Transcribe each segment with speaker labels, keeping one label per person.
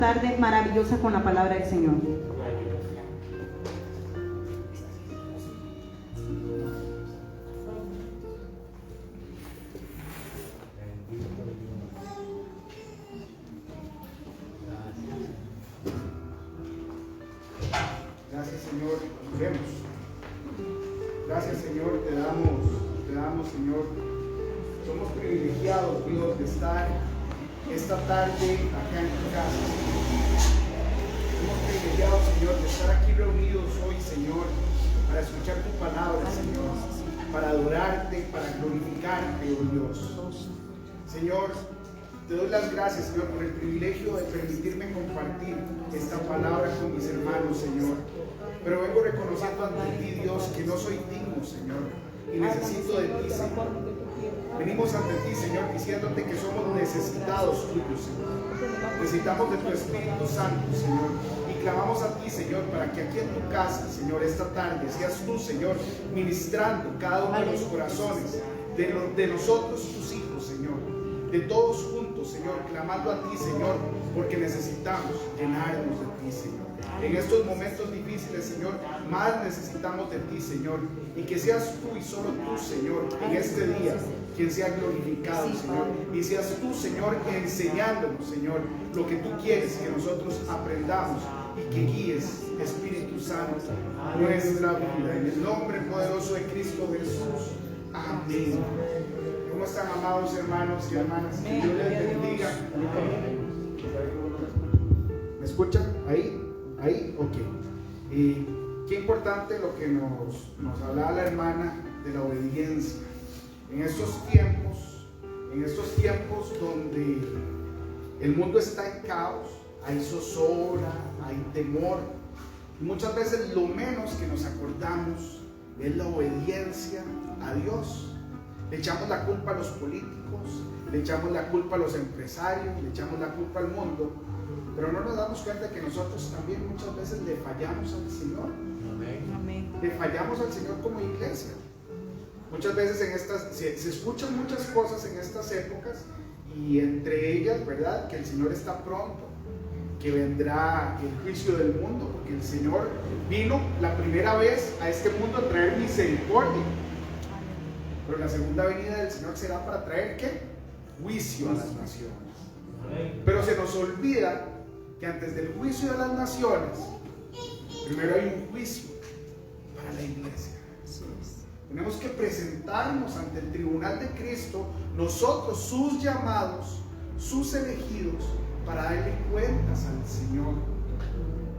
Speaker 1: Tarde maravillosa con la palabra del Señor.
Speaker 2: Gracias, Señor. Oremos. Gracias, Señor. Te damos, Señor. Somos privilegiados, Dios, de estar esta tarde acá en tu casa. Somos privilegiados, Señor, de estar aquí reunidos hoy, Señor, para escuchar tu palabra, Señor, para adorarte, para glorificarte, oh Dios. Señor, te doy las gracias, Señor, por el privilegio de permitirme compartir esta palabra con mis hermanos, Señor. Pero vengo reconociendo ante ti, Dios, que no soy digno, Señor, y necesito de ti, Señor. Venimos ante ti, Señor, diciéndote que somos necesitados tuyos, Señor. Necesitamos de tu Espíritu Santo, Señor. Y clamamos a ti, Señor, para que aquí en tu casa, Señor, esta tarde, seas tú, Señor, ministrando cada uno de los corazones de nosotros, tus hijos, Señor. De todos juntos, Señor, clamando a ti, Señor, porque necesitamos llenarnos de ti, Señor. En estos momentos difíciles, Señor, más necesitamos de ti, Señor. Y que seas tú y solo tú, Señor, en este día, quien sea glorificado, Señor. Y seas tú, Señor, enseñándonos, Señor, lo que tú quieres que nosotros aprendamos y que guíes, Espíritu Santo, nuestra vida. En el nombre poderoso de Cristo Jesús. Amén. ¿Cómo están, amados hermanos y hermanas? Que Dios les bendiga. ¿Me escuchan? ¿Ahí? ¿Ahí? Ok. Qué importante lo que nos hablaba la hermana de la obediencia. En estos tiempos donde el mundo está en caos, hay zozobra, hay temor. Y muchas veces lo menos que nos acordamos es la obediencia a Dios. Le echamos la culpa a los políticos, le echamos la culpa a los empresarios, le echamos la culpa al mundo, pero no nos damos cuenta que nosotros también muchas veces le fallamos al Señor. Amén. Le fallamos al Señor como iglesia. Muchas veces se escuchan muchas cosas en estas épocas, y entre ellas, ¿verdad?, que el Señor está pronto, que vendrá el juicio del mundo, porque el Señor vino la primera vez a este mundo a traer misericordia. Pero la segunda venida del Señor será para traer ¿qué? Juicio a las naciones. Pero se nos olvida que antes del juicio de las naciones, primero hay un juicio para la iglesia. Tenemos que presentarnos ante el tribunal de Cristo, nosotros, sus llamados, sus elegidos, para darle cuentas al Señor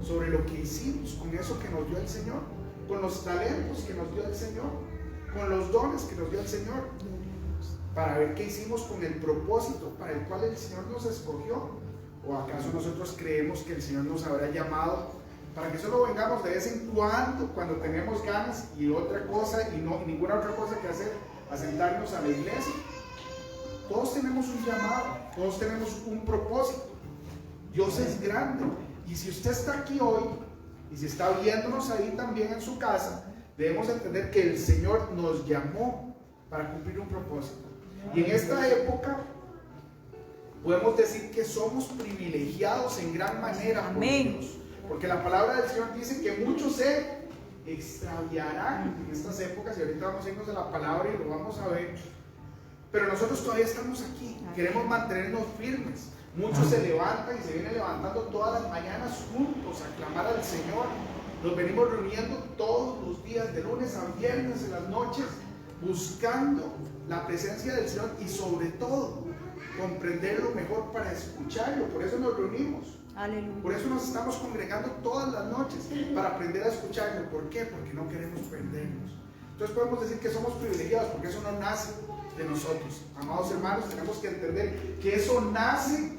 Speaker 2: sobre lo que hicimos con eso que nos dio el Señor, con los talentos que nos dio el Señor, con los dones que nos dio el Señor, para ver qué hicimos con el propósito para el cual el Señor nos escogió. ¿O acaso nosotros creemos que el Señor nos habrá llamado para que solo vengamos de vez en cuando tenemos ganas y otra cosa y ninguna otra cosa que hacer, a sentarnos a la iglesia? Todos tenemos un llamado, todos tenemos un propósito. Dios es grande, y si usted está aquí hoy y si está viéndonos ahí también en su casa, debemos entender que el Señor nos llamó para cumplir un propósito. Y en esta época podemos decir que somos privilegiados en gran manera por Dios, porque la palabra del Señor dice que muchos se extraviarán en estas épocas, y ahorita vamos a irnos a la palabra y lo vamos a ver. Pero nosotros todavía estamos aquí, queremos mantenernos firmes. Muchos se levantan y se vienen levantando todas las mañanas juntos a clamar al Señor. Nos venimos reuniendo todos los días, de lunes a viernes en las noches, buscando la presencia del Señor y sobre todo comprenderlo mejor para escucharlo. Por eso nos reunimos. Aleluya. Por eso nos estamos congregando todas las noches, para aprender a escucharlo. ¿Por qué? Porque no queremos perdernos. Entonces podemos decir que somos privilegiados, porque eso no nace de nosotros. Amados hermanos, tenemos que entender que eso nace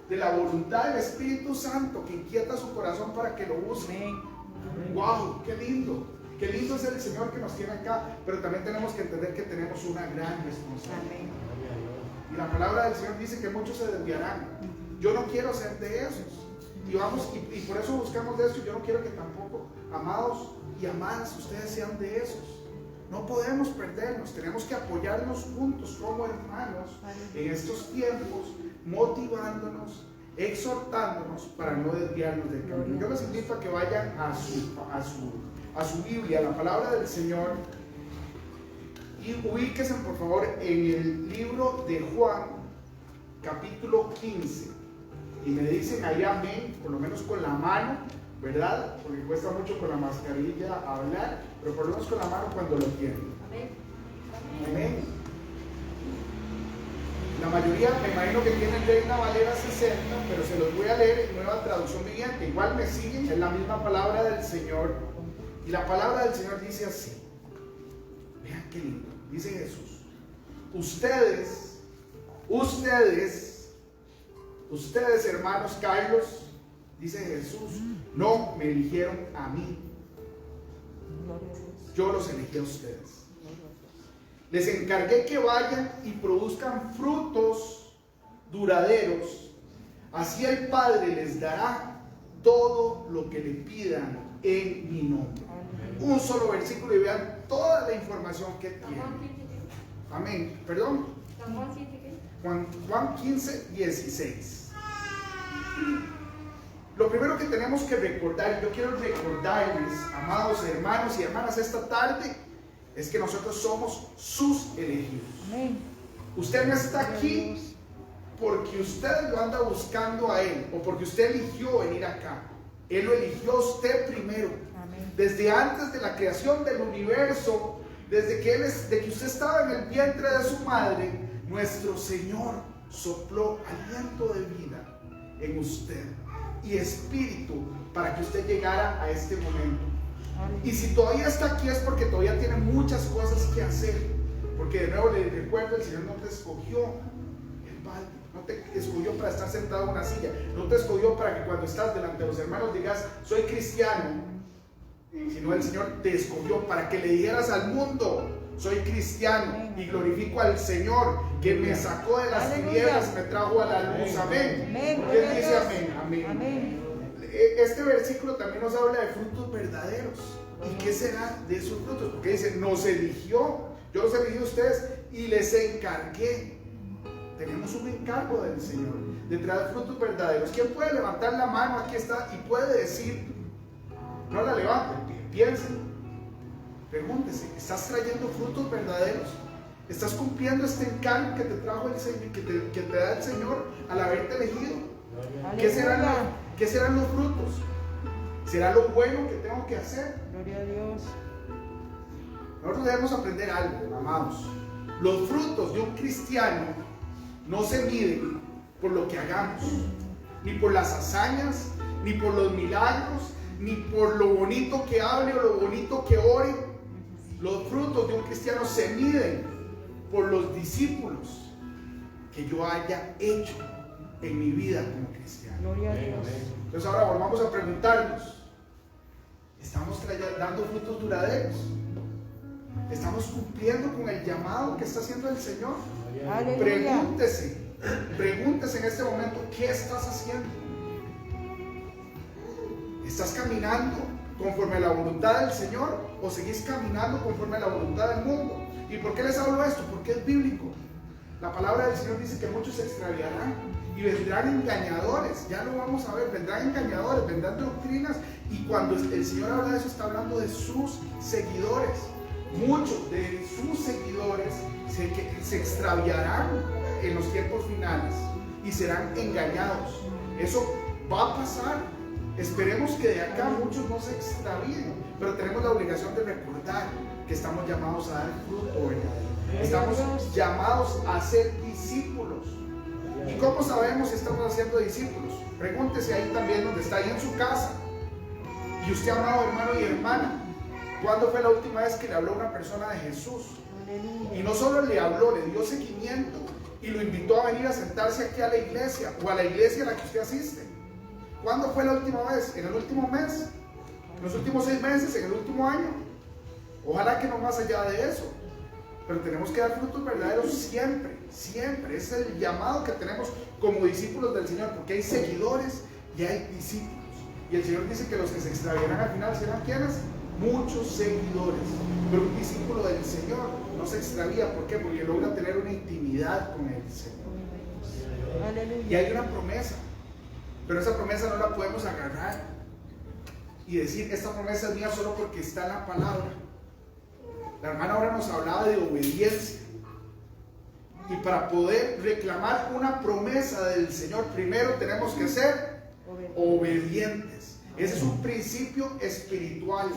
Speaker 2: de la voluntad del Espíritu Santo, que inquieta su corazón para que lo busque. ¡Wow! ¡Qué lindo! Qué lindo es el Señor que nos tiene acá, pero también tenemos que entender que tenemos una gran responsabilidad. Y la palabra del Señor dice que muchos se desviarán. Yo no quiero ser de esos. Y por eso buscamos de eso. Yo no quiero que tampoco, amados y amadas, ustedes sean de esos. No podemos perdernos. Tenemos que apoyarnos juntos como hermanos en estos tiempos, motivándonos, exhortándonos para no desviarnos del camino. Yo les invito a que vayan a su Biblia, a la palabra del Señor, y ubíquense por favor en el libro de Juan, capítulo 15, y me dicen ahí amén, por lo menos con la mano, ¿verdad? Porque cuesta mucho con la mascarilla hablar, pero por lo menos con la mano cuando lo tienen.
Speaker 3: Amén.
Speaker 2: Amén. La mayoría me imagino que tienen Reina Valera 60, pero se los voy a leer en Nueva Traducción Viviente. Igual me siguen, es la misma palabra del Señor. Y la palabra del Señor dice así. Vean qué lindo. Dice Jesús: Ustedes, hermanos Carlos, dice Jesús, no me eligieron a mí. Yo los elegí a ustedes. Les encargué que vayan y produzcan frutos duraderos. Así el Padre les dará todo lo que le pidan en mi nombre. Un solo versículo y vean toda la información que tiene. Amén. Perdón. Juan 15, 16. Lo primero que tenemos que recordar, yo quiero recordarles, amados hermanos y hermanas, esta tarde, es que nosotros somos sus elegidos.
Speaker 4: Amén.
Speaker 2: Usted no está aquí porque usted lo anda buscando a Él o porque usted eligió venir acá. Él lo eligió a usted primero.
Speaker 4: Amén.
Speaker 2: Desde antes de la creación del universo, desde que usted estaba en el vientre de su madre, nuestro Señor sopló aliento de vida en usted y espíritu para que usted llegara a este momento. Y si todavía está aquí es porque todavía tiene muchas cosas que hacer. Porque de nuevo le recuerdo, el Señor no te escogió el balde, no te escogió para estar sentado en una silla, no te escogió para que cuando estás delante de los hermanos digas soy cristiano, sino el Señor te escogió para que le dijeras al mundo soy cristiano y glorifico al Señor que me sacó de las tinieblas y me trajo a la luz. Amén. ¿Quién dice amén? Amén.
Speaker 4: Amén.
Speaker 2: Este versículo también nos habla de frutos verdaderos. ¿Y qué será de esos frutos? Porque dice, nos eligió, yo los elegí a ustedes y les encargué. Tenemos un encargo del Señor de traer frutos verdaderos. ¿Quién puede levantar la mano? Aquí está y puede decir, no la levanten, piensen, pregúntese, ¿estás trayendo frutos verdaderos? ¿Estás cumpliendo este encargo que te trajo el Señor, que te da el Señor al haberte elegido? ¿Qué serán los frutos? ¿Será lo bueno que tengo que hacer?
Speaker 4: Gloria a Dios.
Speaker 2: Nosotros debemos aprender algo, amados. Los frutos de un cristiano no se miden por lo que hagamos, ni por las hazañas, ni por los milagros, ni por lo bonito que hable o lo bonito que ore. Los frutos de un cristiano se miden por los discípulos que yo haya hecho en mi vida como cristiano.
Speaker 4: Gloria a Dios.
Speaker 2: Entonces ahora volvamos a preguntarnos, ¿estamos dando frutos duraderos? ¿Estamos cumpliendo con el llamado que está haciendo el Señor?
Speaker 4: Aleluya.
Speaker 2: Pregúntese en este momento, ¿qué estás haciendo? ¿Estás caminando conforme a la voluntad del Señor o seguís caminando conforme a la voluntad del mundo? ¿Y por qué les hablo esto? Porque es bíblico. La palabra del Señor dice que muchos se extraviarán y vendrán engañadores. Ya lo vamos a ver, vendrán engañadores, vendrán doctrinas. Y cuando el Señor habla de eso, está hablando de sus seguidores. Muchos de sus seguidores se extraviarán en los tiempos finales y serán engañados. Eso va a pasar. Esperemos que de acá muchos no se extravíen, pero tenemos la obligación de recordar que estamos llamados a dar fruto verdadero. Estamos llamados a ser discípulos. ¿Y cómo sabemos si estamos haciendo discípulos? Pregúntese ahí también donde está, ahí en su casa. Y usted, amado hermano y hermana, ¿cuándo fue la última vez que le habló a una persona de Jesús? Y no solo le habló, le dio seguimiento y lo invitó a venir a sentarse aquí a la iglesia o a la iglesia a la que usted asiste. ¿Cuándo fue la última vez? ¿En el último mes? ¿En los últimos 6 meses? ¿En el último año? Ojalá que no más allá de eso. Pero tenemos que dar frutos verdaderos siempre, siempre. Es el llamado que tenemos como discípulos del Señor, porque hay seguidores y hay discípulos. Y el Señor dice que los que se extraviarán al final serán ¿quiénes? Muchos seguidores. Pero un discípulo del Señor no se extravía. ¿Por qué? Porque logra tener una intimidad con el Señor.
Speaker 4: Aleluya.
Speaker 2: Y hay una promesa. Pero esa promesa no la podemos agarrar y decir, esta promesa es mía solo porque está en la palabra. La hermana ahora nos hablaba de obediencia. Y para poder reclamar una promesa del Señor, primero tenemos que ser obedientes. Ese es un principio espiritual.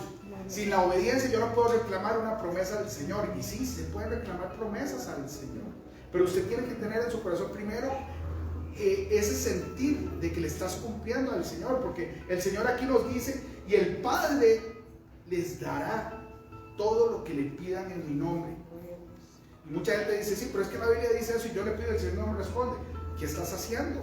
Speaker 2: Sin la obediencia yo no puedo reclamar una promesa del Señor. Y sí, se pueden reclamar promesas al Señor, pero usted tiene que tener en su corazón primero ese sentir de que le estás cumpliendo al Señor, porque el Señor aquí nos dice, y el Padre les dará todo lo que le pidan en mi nombre. Y mucha gente dice, sí, pero es que la Biblia dice eso y yo le pido y el Señor no me responde. ¿Qué estás haciendo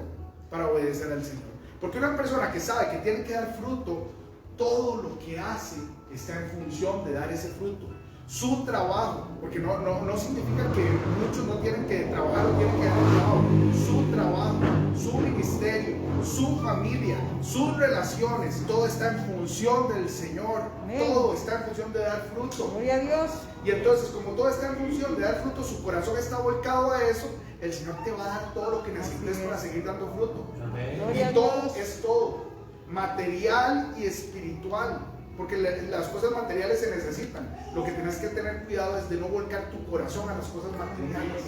Speaker 2: para obedecer al Señor? Porque una persona que sabe que tiene que dar fruto, todo lo que hace está en función de dar ese fruto. Su trabajo, porque no significa que muchos no tienen que trabajar o tienen que dar trabajo. Su trabajo, su ministerio, su familia, sus relaciones, todo está en función del Señor. Amén. Todo está en función de dar fruto.
Speaker 4: Gloria a Dios.
Speaker 2: Y entonces, como todo está en función de dar fruto, su corazón está volcado a eso. El Señor te va a dar todo lo que necesites para seguir dando fruto. Amén. Y todo es todo, material y espiritual. Porque las cosas materiales se necesitan. Lo que tienes que tener cuidado es de no volcar tu corazón a las cosas materiales,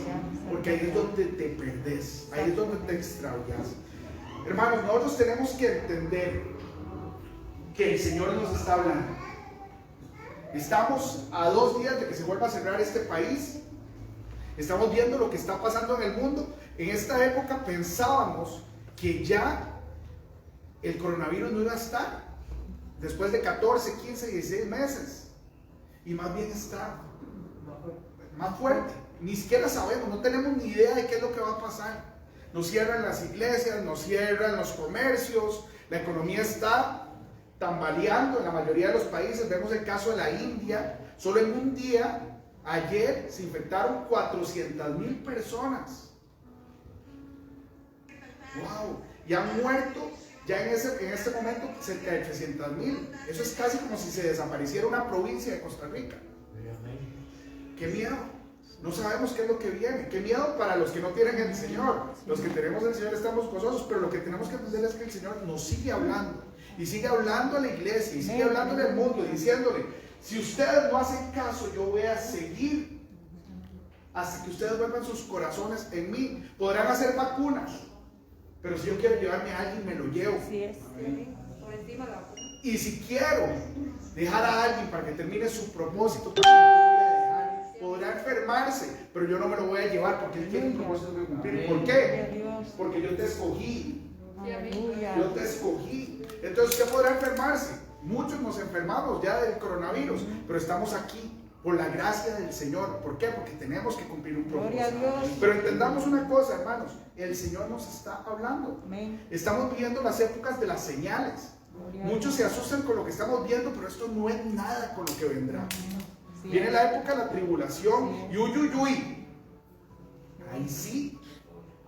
Speaker 2: porque ahí es donde te perdés, ahí es donde te extravías. Hermanos, nosotros tenemos que entender que el Señor nos está hablando. Estamos a 2 días de que se vuelva a cerrar este país. Estamos viendo lo que está pasando en el mundo. En esta época pensábamos que ya el coronavirus no iba a estar. Después de 14, 15, 16 meses. Y más bien está más fuerte. Ni siquiera sabemos, no tenemos ni idea de qué es lo que va a pasar. Nos cierran las iglesias, nos cierran los comercios, la economía está tambaleando en la mayoría de los países. Vemos el caso de la India. Solo en un día, ayer, se infectaron 400,000 personas. ¡Wow! Y han muerto ya en este momento cerca de 300,000. Eso es casi como si se desapareciera una provincia de Costa Rica. ¡Qué miedo! No sabemos qué es lo que viene. ¡Qué miedo para los que no tienen el Señor! Los que tenemos el Señor estamos gozosos, pero lo que tenemos que entender es que el Señor nos sigue hablando. Y sigue hablando a la iglesia, y sigue hablando al mundo, diciéndole, si ustedes no hacen caso, yo voy a seguir hasta que ustedes vuelvan sus corazones en mí. Podrán hacer vacunas, pero si yo quiero llevarme a alguien, me lo llevo.
Speaker 4: Así es.
Speaker 2: Y si quiero dejar a alguien para que termine su propósito, también lo voy a dejar. Podrá enfermarse, pero yo no me lo voy a llevar porque él tiene un propósito que cumplir. ¿Por qué? Porque yo te escogí. Yo te escogí. Entonces, ¿qué podrá enfermarse? Muchos nos enfermamos ya del coronavirus, pero estamos aquí por la gracia del Señor. ¿Por qué? Porque tenemos que cumplir un propósito. Pero entendamos una cosa, hermanos, el Señor nos está hablando. Estamos viviendo las épocas de las señales. Muchos se asustan con lo que estamos viendo, pero esto no es nada con lo que vendrá. Viene la época de la tribulación y uy.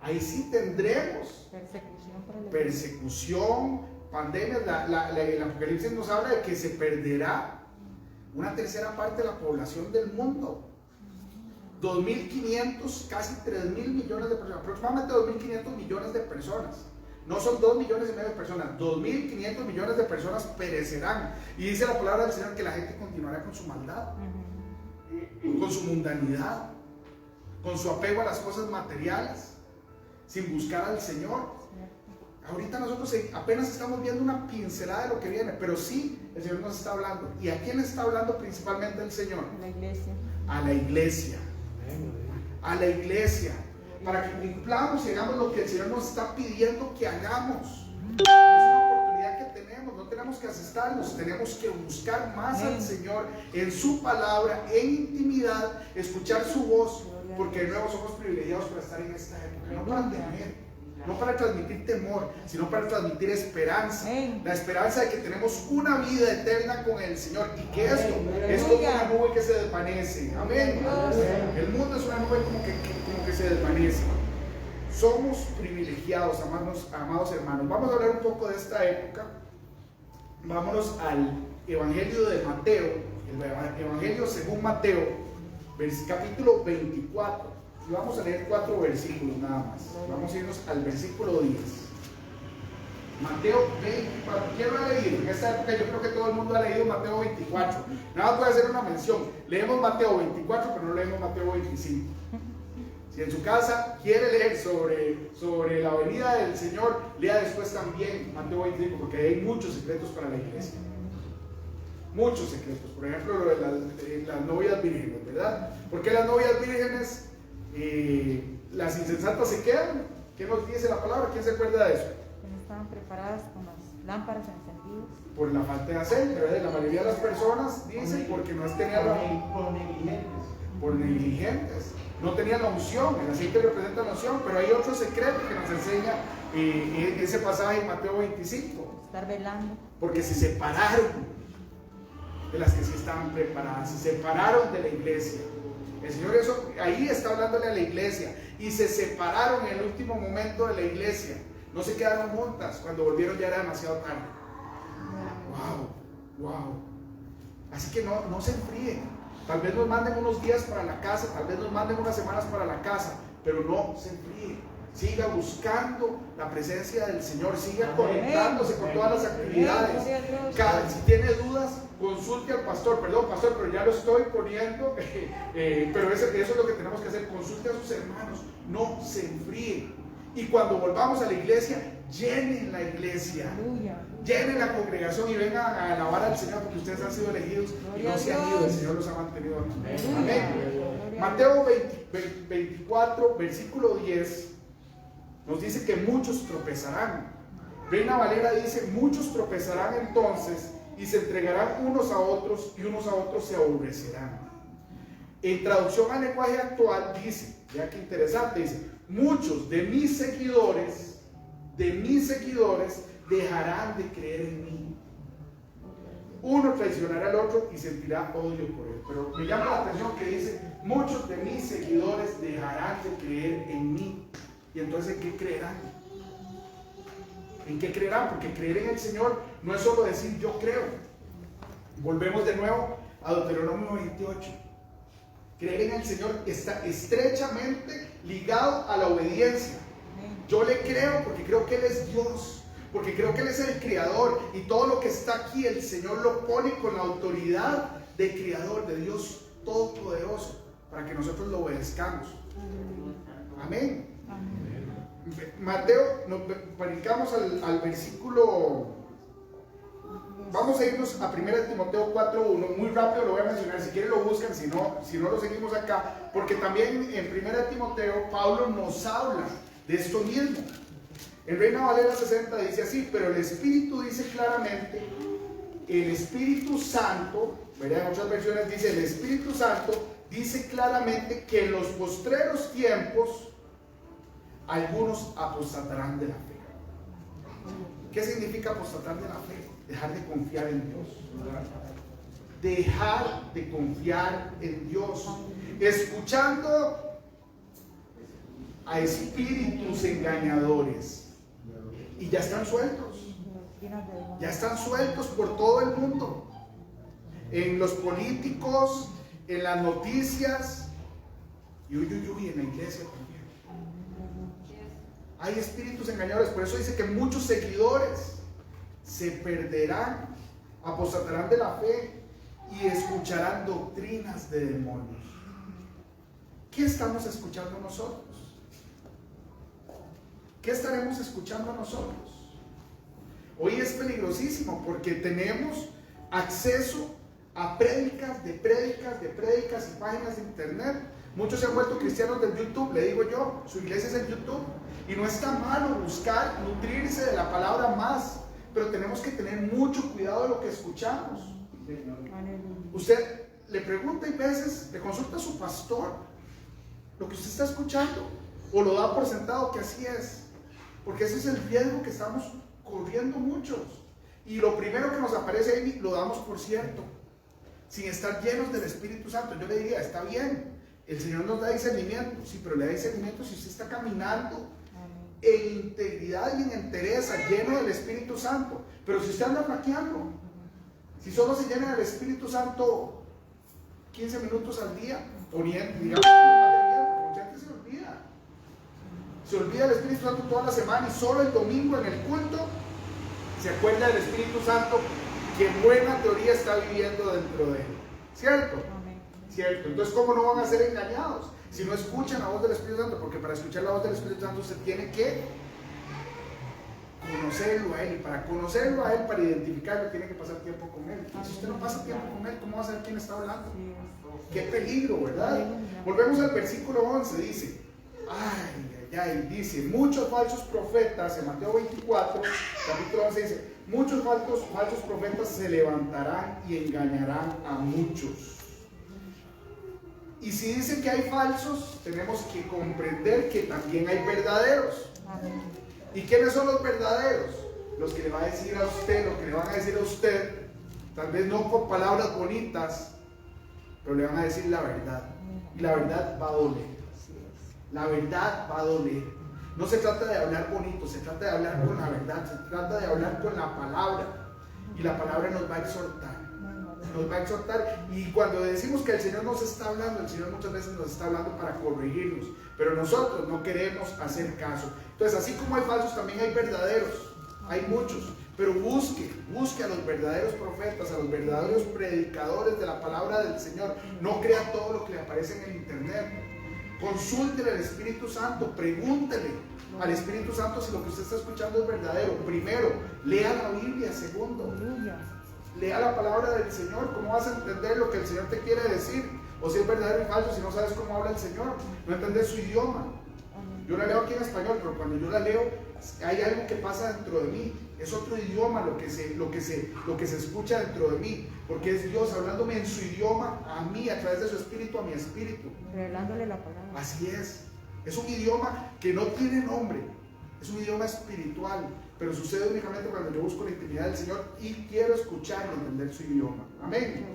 Speaker 2: Ahí sí tendremos persecución, pandemias. El Apocalipsis nos habla de que se perderá una tercera parte de la población del mundo. 2.500, casi 3.000 millones de personas, aproximadamente 2.500 millones de personas. No son 2,5 millones de personas, 2.500 millones de personas perecerán. Y dice la palabra del Señor que la gente continuará con su maldad, con su mundanidad, con su apego a las cosas materiales, sin buscar al Señor. Ahorita nosotros apenas estamos viendo una pincelada de lo que viene, pero sí, el Señor nos está hablando. ¿Y a quién está hablando principalmente el Señor?
Speaker 4: A la iglesia.
Speaker 2: A la iglesia. A la iglesia. Para que cumplamos y hagamos lo que el Señor nos está pidiendo que hagamos. Es una oportunidad que tenemos, no tenemos que asustarnos, tenemos que buscar más al Señor en su palabra, en intimidad, escuchar su voz, porque de nuevo somos privilegiados para estar en esta época, no para temer. No para transmitir temor, sino para transmitir esperanza. La esperanza de que tenemos una vida eterna con el Señor. Y que esto es como una nube que se desvanece. Amén. El mundo es una nube como que se desvanece. Somos privilegiados, amados hermanos. Vamos a hablar un poco de esta época. Vámonos al Evangelio de Mateo. El Evangelio según Mateo, capítulo 24. Y vamos a leer 4 versículos nada más. Vamos a irnos al versículo 10. Mateo 24. ¿Quién lo ha leído? En esta época yo creo que todo el mundo ha leído Mateo 24. Nada más puede hacer una mención. Leemos Mateo 24, pero no leemos Mateo 25. Si en su casa quiere leer sobre la venida del Señor, lea después también Mateo 25, porque hay muchos secretos para la iglesia. Muchos secretos. Por ejemplo, lo de las novias vírgenes, ¿verdad? ¿Por qué las novias vírgenes, las insensatas se quedan? ¿Qué nos dice la palabra? ¿Quién se acuerda de eso?
Speaker 4: Que no estaban preparadas con las lámparas encendidas.
Speaker 2: Por la falta de aceite, ¿verdad? La mayoría de las personas dicen porque no tenían
Speaker 3: por negligentes.
Speaker 2: por negligentes, no tenían la unción. El aceite representa la unción, pero hay otro secreto que nos enseña ese pasaje en Mateo 25.
Speaker 4: Estar velando.
Speaker 2: Porque se separaron de las que sí estaban preparadas, se separaron de la iglesia. El Señor eso, ahí está hablándole a la iglesia, y se separaron en el último momento de la iglesia. No se quedaron juntas, cuando volvieron ya era demasiado tarde. Wow. Así que no se enfríen. Tal vez nos manden unos días para la casa, tal vez nos manden unas semanas para la casa, pero no se enfríen. Siga buscando la presencia del Señor, siga conectándose con todas las actividades. Si tiene dudas, consulte al pastor. Perdón, pastor, pero ya lo estoy poniendo. Pero eso es lo que tenemos que hacer. Consulte a sus hermanos, no se enfríen. Y cuando volvamos a la iglesia, llenen la iglesia, llenen la congregación y vengan a alabar al Señor, porque ustedes han sido elegidos y no se han ido. El Señor los ha mantenido aquí. Amén. Mateo 24, versículo 10 nos dice que muchos tropezarán. Reina Valera dice: muchos tropezarán entonces y se entregarán unos a otros, y unos a otros se aborrecerán. En traducción al lenguaje actual dice, ya que interesante, dice: muchos de mis seguidores dejarán de creer en mí. Uno traicionará al otro y sentirá odio por él. Pero me llama la atención que dice: muchos de mis seguidores dejarán de creer en mí. Y entonces, ¿en qué creerán? ¿En qué creerán? Porque creer en el Señor no es solo decir yo creo. Volvemos de nuevo a Deuteronomio 28. Creer en el Señor está estrechamente ligado a la obediencia. Yo le creo porque creo que Él es Dios, porque creo que Él es el Creador, y todo lo que está aquí el Señor lo pone con la autoridad de Creador, de Dios Todopoderoso, para que nosotros lo obedezcamos. Amén. Mateo, nos brincamos al versículo. Vamos a irnos a 1 Timoteo 4:1. Muy rápido lo voy a mencionar. Si quieren lo buscan, si no lo seguimos acá. Porque también en 1 Timoteo Pablo nos habla de esto mismo. En Reina Valera 60 dice así: pero el Espíritu dice claramente, el Espíritu Santo, ¿verdad? En otras versiones dice: el Espíritu Santo dice claramente que en los postreros tiempos algunos apostatarán de la fe. ¿Qué significa apostatar de la fe? Dejar de confiar en Dios. Dejar de confiar en Dios. Escuchando a espíritus engañadores. Y ya están sueltos. Ya están sueltos por todo el mundo. En los políticos, en las noticias. Y en la iglesia también. Hay espíritus engañadores. Por eso dice que muchos seguidores se perderán, apostatarán de la fe y escucharán doctrinas de demonios. ¿Qué estamos escuchando nosotros? ¿Qué estaremos escuchando nosotros? Hoy es peligrosísimo porque tenemos acceso a prédicas y páginas de internet. Muchos se han vuelto cristianos del YouTube, le digo yo, su iglesia es en YouTube. Y no está malo buscar, nutrirse de la palabra más, pero tenemos que tener mucho cuidado de lo que escuchamos. Usted le pregunta y veces, le consulta a su pastor lo que usted está escuchando, o lo da por sentado que así es, porque ese es el riesgo que estamos corriendo muchos. Y lo primero que nos aparece ahí lo damos por cierto, sin estar llenos del Espíritu Santo. Yo le diría: está bien, el Señor nos da discernimiento, sí, pero le da discernimiento si usted está caminando en integridad y en entereza, lleno del Espíritu Santo. Pero si usted anda flaqueando, si solo se llena del Espíritu Santo 15 minutos al día, digamos, mucha gente se olvida el Espíritu Santo toda la semana, y solo el domingo en el culto se acuerda del Espíritu Santo que en buena teoría está viviendo dentro de él. ¿Cierto?
Speaker 4: Amén.
Speaker 2: ¿Cierto? Entonces, ¿cómo no van a ser engañados si no escuchan la voz del Espíritu Santo? Porque para escuchar la voz del Espíritu Santo usted tiene que conocerlo a él, y para conocerlo a él, para identificarlo, tiene que pasar tiempo con él. Y si usted no pasa tiempo con él, ¿cómo va a saber quién está hablando? Qué peligro, ¿verdad? Volvemos al versículo 11, dice, dice, muchos falsos profetas, en Mateo 24, capítulo 11 dice, muchos falsos profetas se levantarán y engañarán a muchos. Y si dicen que hay falsos, tenemos que comprender que también hay verdaderos.
Speaker 4: Amén.
Speaker 2: ¿Y quiénes son los verdaderos? Los que le van a decir a usted, lo que le van a decir a usted, tal vez no con palabras bonitas, pero le van a decir la verdad. Y la verdad va a doler. La verdad va a doler. No se trata de hablar bonito, se trata de hablar con la verdad, se trata de hablar con la palabra. Y la palabra nos va a exhortar. Nos va a exhortar, y cuando decimos que el Señor nos está hablando, el Señor muchas veces nos está hablando para corregirnos, pero nosotros no queremos hacer caso. Entonces, así como hay falsos, también hay verdaderos, hay muchos, pero busque a los verdaderos profetas, a los verdaderos predicadores de la palabra del Señor. No crea todo lo que le aparece en el internet. Consúltele al Espíritu Santo, pregúntele al Espíritu Santo si lo que usted está escuchando es verdadero. Primero, lea la Biblia. Segundo, lea la palabra del Señor. ¿Cómo vas a entender lo que el Señor te quiere decir? O si es verdadero y falso, si no sabes cómo habla el Señor, no entendés su idioma. Yo la leo aquí en español, pero cuando yo la leo, hay algo que pasa dentro de mí. Es otro idioma lo que se escucha dentro de mí, porque es Dios hablándome en su idioma a mí, a través de su espíritu, a mi espíritu.
Speaker 4: Revelándole la palabra.
Speaker 2: Así es. Es un idioma que no tiene nombre. Es un idioma espiritual, pero sucede únicamente cuando yo busco la intimidad del Señor y quiero escuchar y entender su idioma. Amén.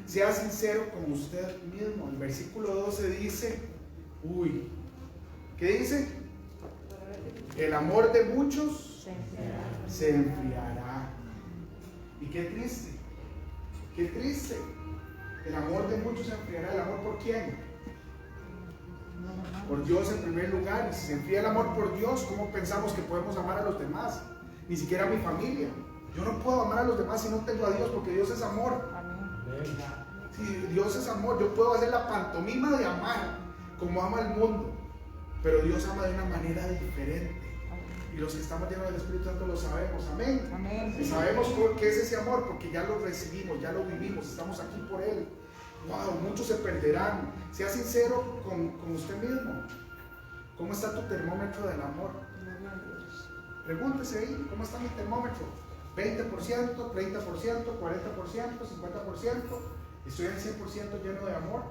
Speaker 2: Sea sincero con usted mismo. El versículo 12 dice, ¿qué dice? El amor de muchos se enfriará. Y qué triste, qué triste. El amor de muchos se enfriará. ¿El amor por quién? Por Dios en primer lugar. Y si se enfría el amor por Dios, ¿cómo pensamos que podemos amar a los demás? Ni siquiera a mi familia. Yo no puedo amar a los demás si no tengo a Dios, porque Dios es amor. Si Dios es amor, yo puedo hacer la pantomima de amar como ama el mundo, pero Dios ama de una manera diferente. Y los que estamos llenos del Espíritu Santo lo sabemos. Amén.
Speaker 4: Amén.
Speaker 2: Y sabemos por qué es ese amor, porque ya lo recibimos, ya lo vivimos, estamos aquí por Él. Wow, muchos se perderán. Sea sincero con usted mismo. ¿Cómo está tu termómetro del amor? Pregúntese ahí, ¿cómo está mi termómetro? ¿20%, 30%, 40%, 50%? ¿Estoy al 100% lleno de amor?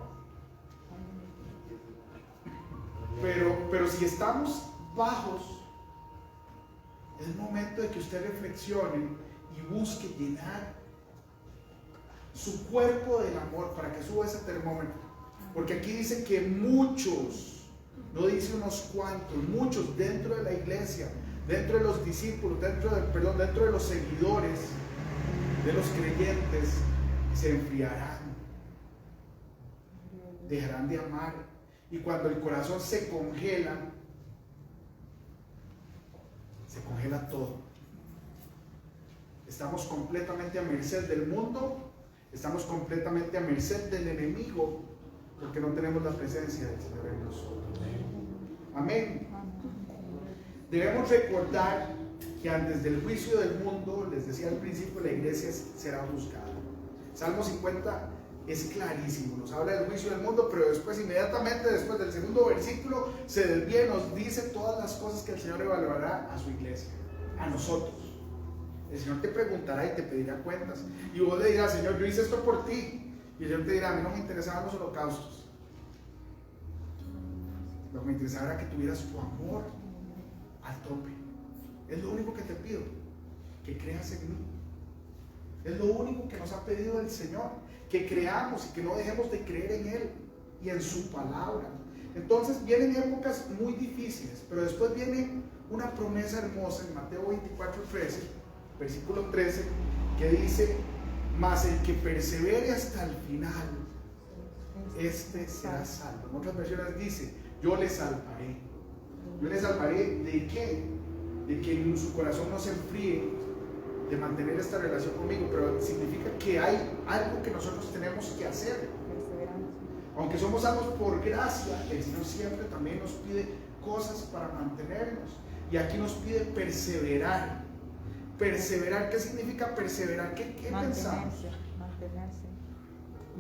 Speaker 2: Pero si estamos bajos, es momento de que usted reflexione y busque llenar su cuerpo del amor para que suba ese termómetro. Porque aquí dice que muchos, no dice unos cuantos, muchos dentro de la iglesia, dentro de los discípulos, dentro de los seguidores, de los creyentes, se enfriarán, dejarán de amar. Y cuando el corazón se congela todo. Estamos completamente a merced del mundo, estamos completamente a merced del enemigo, porque no tenemos la presencia del Señor en nosotros. Amén. Debemos recordar que antes del juicio del mundo, les decía al principio, la iglesia será juzgada. Salmo 50 es clarísimo, nos habla del juicio del mundo, pero después, inmediatamente después del segundo versículo, se desvía y nos dice todas las cosas que el Señor evaluará a su iglesia, a nosotros. El Señor te preguntará y te pedirá cuentas, y vos le dirás: Señor, yo hice esto por ti, y el Señor te dirá: a mí no me interesaban los holocaustos, lo que me interesaba era que tuvieras tu amor al tope. Es lo único que te pido, que creas en mí. Es lo único que nos ha pedido el Señor, que creamos y que no dejemos de creer en Él y en su palabra. Entonces vienen épocas muy difíciles, pero después viene una promesa hermosa en Mateo 24:13, versículo 13, que dice: mas el que persevere hasta el final, este será salvo. En otras versiones dice: yo le salvaré. ¿Yo le salvaré de qué? de que en su corazón no se enfríe de mantener esta relación conmigo, pero significa que hay algo que nosotros tenemos que hacer.
Speaker 4: Perseverancia.
Speaker 2: Aunque somos salvos por gracia, el Señor siempre también nos pide cosas para mantenernos. Y aquí nos pide perseverar. Perseverar, ¿qué significa perseverar? ¿Qué pensamos?
Speaker 4: Mantenerse.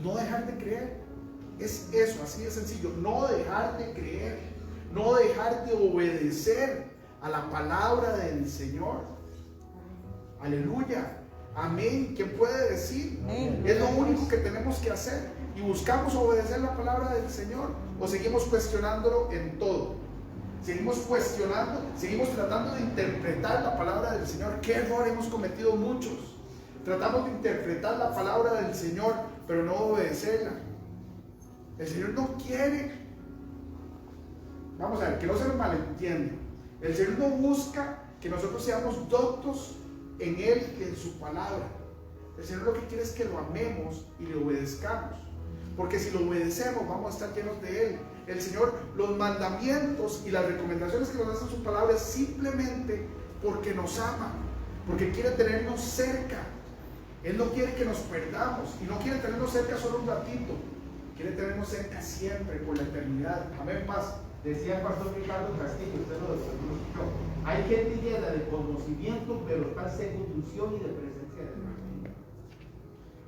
Speaker 2: No dejar de creer. Es eso, así de sencillo. No dejar de creer. No dejar de obedecer a la palabra del Señor. Aleluya. Amén. ¿Quién puede decir?
Speaker 4: Amén.
Speaker 2: Es lo único que tenemos que hacer. Y buscamos obedecer la palabra del Señor. O seguimos cuestionándolo en todo. Seguimos cuestionando, seguimos tratando de interpretar la palabra del Señor. ¿Qué error hemos cometido muchos? Tratamos de interpretar la palabra del Señor, pero no obedecerla. El Señor no quiere. Vamos a ver, que no se nos malentienda. El Señor no busca que nosotros seamos doctos en Él y en su palabra. El Señor lo que quiere es que lo amemos y le obedezcamos. Porque si lo obedecemos, vamos a estar llenos de Él. El Señor, los mandamientos y las recomendaciones que nos hace en su palabra es simplemente porque nos ama, porque quiere tenernos cerca. Él no quiere que nos perdamos y no quiere tenernos cerca solo un ratito, quiere tenernos cerca siempre, por la eternidad. Amén, paz.
Speaker 3: Decía el pastor Ricardo Castillo, usted lo escuchó. Hay gente llena de conocimiento, pero falta de conducción y de presencia de Dios.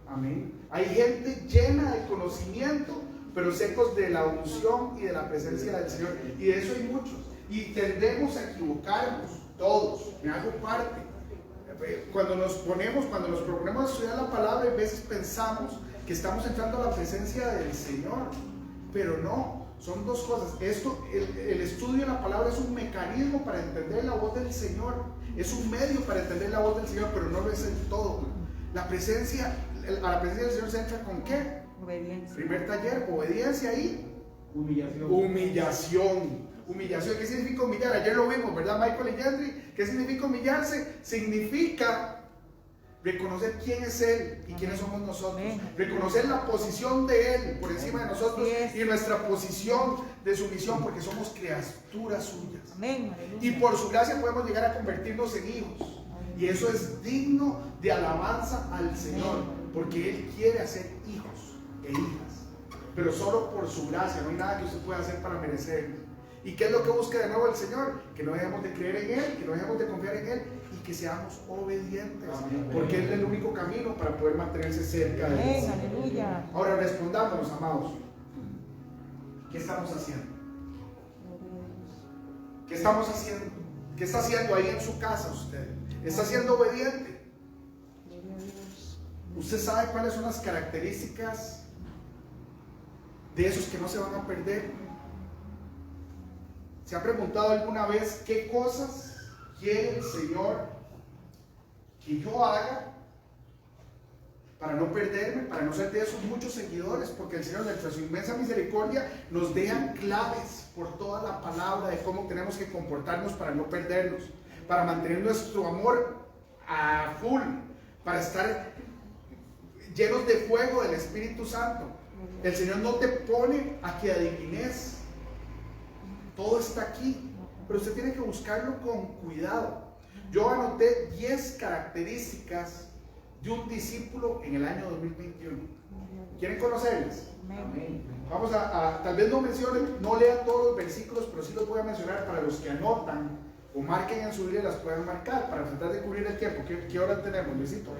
Speaker 2: Amén. Hay gente llena de conocimiento, pero secos de la unción y de la presencia del Señor. Y de eso hay muchos. Y tendemos a equivocarnos, todos. Me hago parte. Cuando nos proponemos a estudiar la palabra, a veces pensamos que estamos entrando a la presencia del Señor. Pero no, son dos cosas. El estudio de la palabra es un mecanismo para entender la voz del Señor. Es un medio para entender la voz del Señor, pero no lo es el todo. A la presencia del Señor se entra ¿con qué?
Speaker 4: Obediencia.
Speaker 2: Primer taller, obediencia y
Speaker 3: Humillación.
Speaker 2: Humillación. ¿Qué significa humillar? Ayer lo vimos, ¿verdad, Michael y Gendry? ¿Qué significa humillarse? Significa reconocer quién es Él y quiénes somos nosotros. Reconocer la posición de Él por encima de nosotros y nuestra posición de sumisión, porque somos criaturas suyas.
Speaker 4: Amén. Aleluya.
Speaker 2: Y por su gracia podemos llegar a convertirnos en hijos. Y eso es digno de alabanza al Señor, porque Él quiere hacer hijos e hijas, pero solo por su gracia. No hay nada que usted pueda hacer para merecerlo. ¿Y qué es lo que busca de nuevo el Señor? Que no dejemos de creer en Él, que no dejemos de confiar en Él y que seamos obedientes, porque Él es el único camino para poder mantenerse cerca de Él.
Speaker 4: Amén. Aleluya.
Speaker 2: Ahora respondámonos, amados. ¿Qué estamos haciendo? ¿Qué estamos haciendo? ¿Qué está haciendo ahí en su casa usted? ¿Está siendo obediente? ¿Usted sabe cuáles son las características de esos que no se van a perder? ¿Se ha preguntado alguna vez qué cosas quiere el Señor que yo haga para no perderme, para no ser de esos muchos seguidores? Porque el Señor, dentro de su inmensa misericordia, nos deja claves por toda la palabra de cómo tenemos que comportarnos para no perdernos, para mantener nuestro amor a full, para estar llenos de fuego del Espíritu Santo. El Señor no te pone a que adivines. Todo está aquí, pero usted tiene que buscarlo con cuidado. Yo anoté 10 características de un discípulo en el año 2021. ¿Quieren conocerlas?
Speaker 4: Amén.
Speaker 2: Vamos tal vez no mencionen, no lean todos los versículos, pero sí los voy a mencionar para los que anotan o marquen en su Biblia, las puedan marcar para tratar de cubrir el tiempo. ¿Qué hora tenemos, Luisito?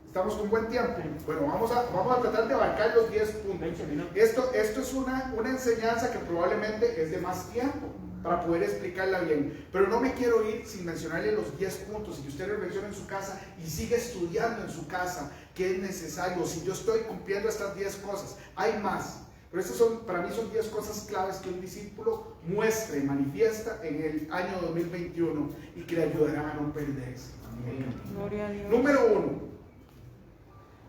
Speaker 2: ¿Estamos con buen tiempo? Bueno, vamos a tratar de abarcar los 10 puntos. Esto es una enseñanza que probablemente es de más tiempo para poder explicarla bien, pero no me quiero ir sin mencionarle los 10 puntos y que usted reflexione en su casa y siga estudiando en su casa qué es necesario. Si yo estoy cumpliendo estas 10 cosas, hay más, pero estas para mí son 10 cosas claves que un discípulo muestra y manifiesta en el año 2021 y que le ayudarán a no perderse.
Speaker 4: Gloria a Dios.
Speaker 2: Número 1.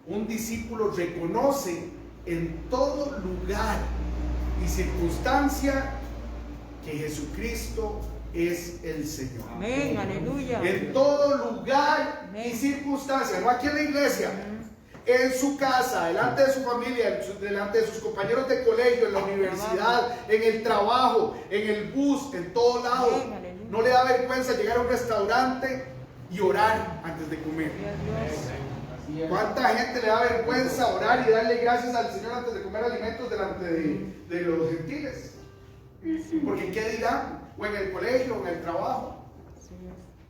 Speaker 2: Un discípulo reconoce en todo lugar y circunstancia que Jesucristo es el Señor.
Speaker 4: Amén. Aleluya.
Speaker 2: En todo lugar y circunstancia, no aquí en la iglesia, en su casa, delante de su familia, delante de sus compañeros de colegio, en la universidad, en el trabajo, en el bus, en todo lado.
Speaker 4: Amén. Aleluya.
Speaker 2: no le da vergüenza llegar a un restaurante y orar antes de comer.
Speaker 3: Así es.
Speaker 2: ¿Cuánta gente le da vergüenza orar y darle gracias al Señor antes de comer alimentos delante de los gentiles? Porque ¿qué dirán? O en el colegio, o en el trabajo.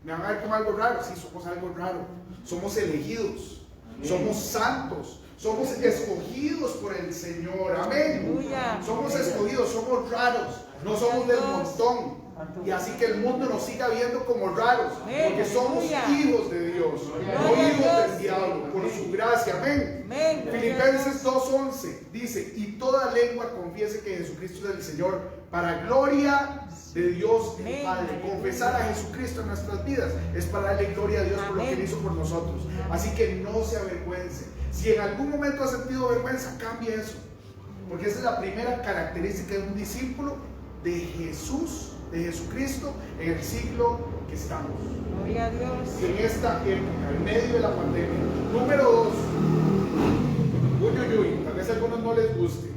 Speaker 2: Me van a ver como algo raro. Sí, somos algo raro. Somos elegidos. Somos santos. Somos escogidos por el Señor. Amén.
Speaker 4: Aleluya.
Speaker 2: Somos escogidos, somos raros. No somos del montón. Y así que el mundo nos siga viendo como raros. Porque somos hijos de Dios. No hijos del diablo. Por su gracia. Amén. Filipenses 2:11 dice: y toda lengua confiese que Jesucristo es el Señor, para gloria de Dios el Padre. Confesar a Jesucristo en nuestras vidas es para darle gloria a Dios por lo que Él hizo por nosotros. Así que no se avergüence. Si en algún momento ha sentido vergüenza, cambie eso. Porque esa es la primera característica de un discípulo de Jesús, de Jesucristo, en el siglo que estamos.
Speaker 4: Gloria a Dios.
Speaker 2: En esta época, en medio de la pandemia. Número 2. Tal vez a algunos no les guste.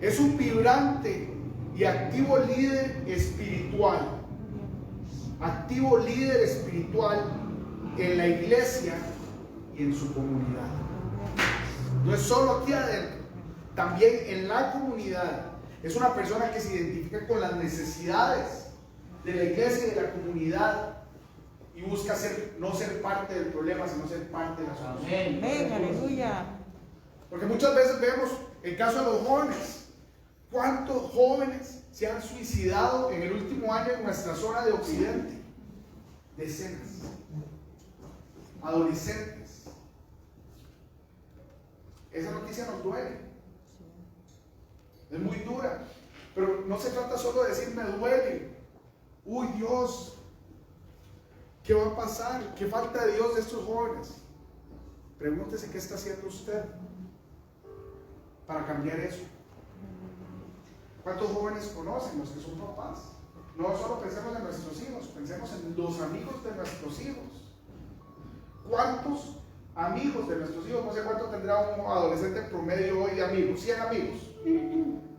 Speaker 2: Es un vibrante y activo líder espiritual. Activo líder espiritual en la iglesia y en su comunidad. No es solo aquí adentro, también en la comunidad. Es una persona que se identifica con las necesidades de la iglesia y de la comunidad y busca no ser parte del problema, sino ser parte de la solución.
Speaker 4: Amén, aleluya.
Speaker 2: Porque muchas veces vemos el caso de los jóvenes. ¿Cuántos jóvenes se han suicidado en el último año en nuestra zona de Occidente? Decenas. Adolescentes. Esa noticia nos duele. Es muy dura. Pero no se trata solo de decir me duele. Uy, Dios, ¿qué va a pasar? ¿Qué falta de Dios de estos jóvenes? Pregúntese qué está haciendo usted para cambiar eso. ¿Cuántos jóvenes conocen los que son papás? No solo pensemos en nuestros hijos, pensemos en los amigos de nuestros hijos. ¿Cuántos amigos de nuestros hijos? No sé cuánto tendrá un adolescente promedio hoy de amigos. 100 amigos,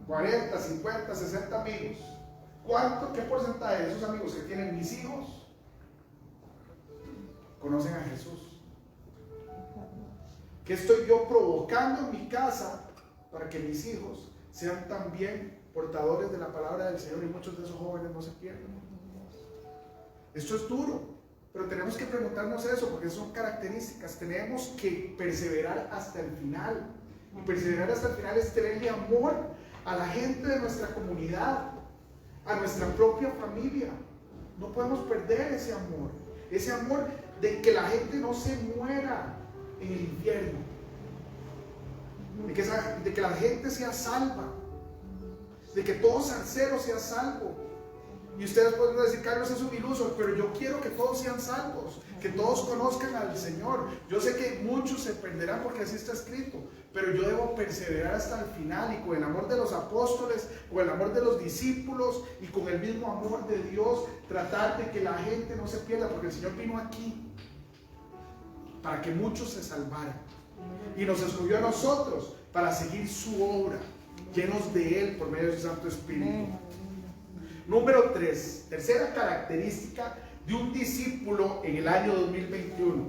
Speaker 2: 40, 50, 60 amigos. ¿Qué porcentaje de esos amigos que tienen mis hijos conocen a Jesús? ¿Qué estoy yo provocando en mi casa para que mis hijos sean también portadores de la palabra del Señor y muchos de esos jóvenes no se pierdan? Esto es duro, pero tenemos que preguntarnos eso porque son características. Tenemos que perseverar hasta el final. Y perseverar hasta el final es tenerle amor a la gente de nuestra comunidad, a nuestra propia familia. No podemos perder ese amor de que la gente no se muera en el infierno, de que la gente sea salva, de que todo salsero sea salvo. Y ustedes pueden decir: Carlos es un iluso, pero yo quiero que todos sean salvos, que todos conozcan al Señor. Yo sé que muchos se perderán porque así está escrito, pero yo debo perseverar hasta el final y con el amor de los apóstoles, con el amor de los discípulos y con el mismo amor de Dios, tratar de que la gente no se pierda, porque el Señor vino aquí para que muchos se salvaran y nos escogió a nosotros para seguir su obra, llenos de Él por medio de su Santo Espíritu. Número 3, tercera característica de un discípulo en el año 2021.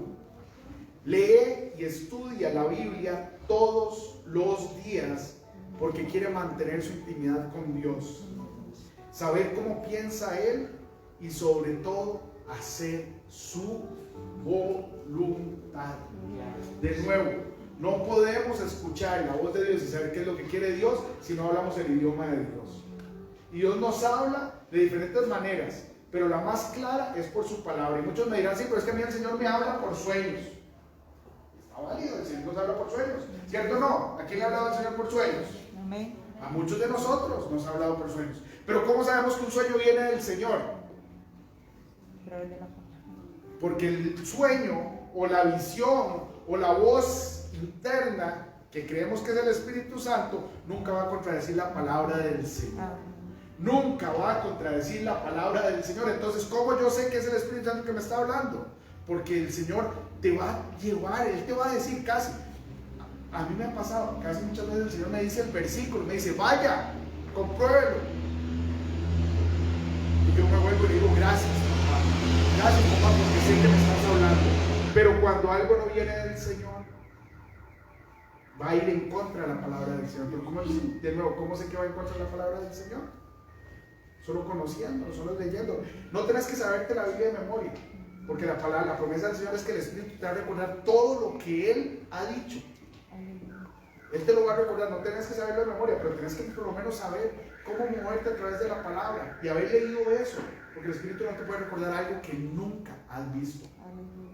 Speaker 2: Lee y estudia la Biblia todos los días porque quiere mantener su intimidad con Dios, saber cómo piensa Él y sobre todo hacer su voluntad. De nuevo, no podemos escuchar la voz de Dios y saber qué es lo que quiere Dios si no hablamos el idioma de Dios. Y Dios nos habla de diferentes maneras, pero la más clara es por su palabra. Y muchos me dirán: sí, pero es que a mí el Señor me habla por sueños. Está válido, el Señor nos habla por sueños, ¿cierto o no? ¿A quién le ha hablado el Señor por sueños?
Speaker 4: Amén.
Speaker 2: A muchos de nosotros nos ha hablado por sueños. Pero ¿cómo sabemos que un sueño viene del Señor? Porque el sueño o la visión o la voz interna que creemos que es el Espíritu Santo nunca va a contradecir la palabra del Señor. Nunca va a contradecir la palabra del Señor. Entonces, ¿cómo yo sé que es el Espíritu Santo que me está hablando? Porque el Señor te va a llevar, Él te va a decir casi. A mí me ha pasado, casi muchas veces el Señor me dice el versículo, me dice: vaya, compruébelo. y yo me vuelvo y le digo, gracias papá, porque sé que me estás hablando. Pero cuando algo no viene del Señor, va a ir en contra de la palabra del Señor. Pero ¿cómo sé que va en contra de la palabra del Señor? Solo conociendo, solo leyendo. No tenés que saberte la Biblia de memoria, porque la promesa del Señor es que el Espíritu te va a recordar todo lo que Él ha dicho. Él te lo va a recordar. No tenés que saberlo de memoria, pero tenés que por lo menos saber cómo moverte a través de la palabra y haber leído eso, porque el Espíritu no te puede recordar algo que nunca has visto.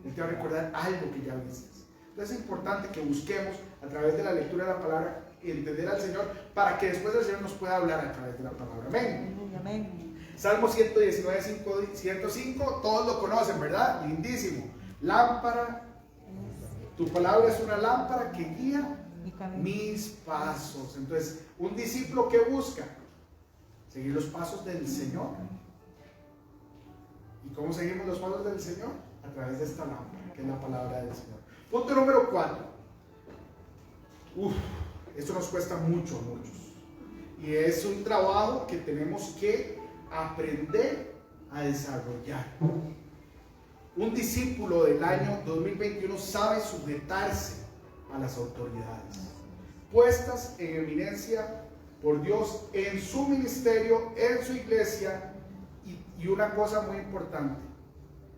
Speaker 2: Él te va a recordar algo que ya viste. Entonces es importante que busquemos a través de la lectura de la palabra entender al Señor, para que después el Señor nos pueda hablar a través de la palabra. Amén.
Speaker 4: Amén.
Speaker 2: Salmo 119, 105, todos lo conocen, ¿verdad? Lindísimo. Lámpara, tu palabra es una lámpara que guía mis pasos. Entonces, un discípulo que busca seguir los pasos del Señor. ¿Y cómo seguimos los pasos del Señor? A través de esta lámpara, que es la palabra del Señor. Punto número 4. Esto nos cuesta mucho a muchos. Y es un trabajo que tenemos que aprender a desarrollar. Un discípulo del año 2021 sabe sujetarse a las autoridades puestas en eminencia por Dios en su ministerio, en su iglesia. Y una cosa muy importante,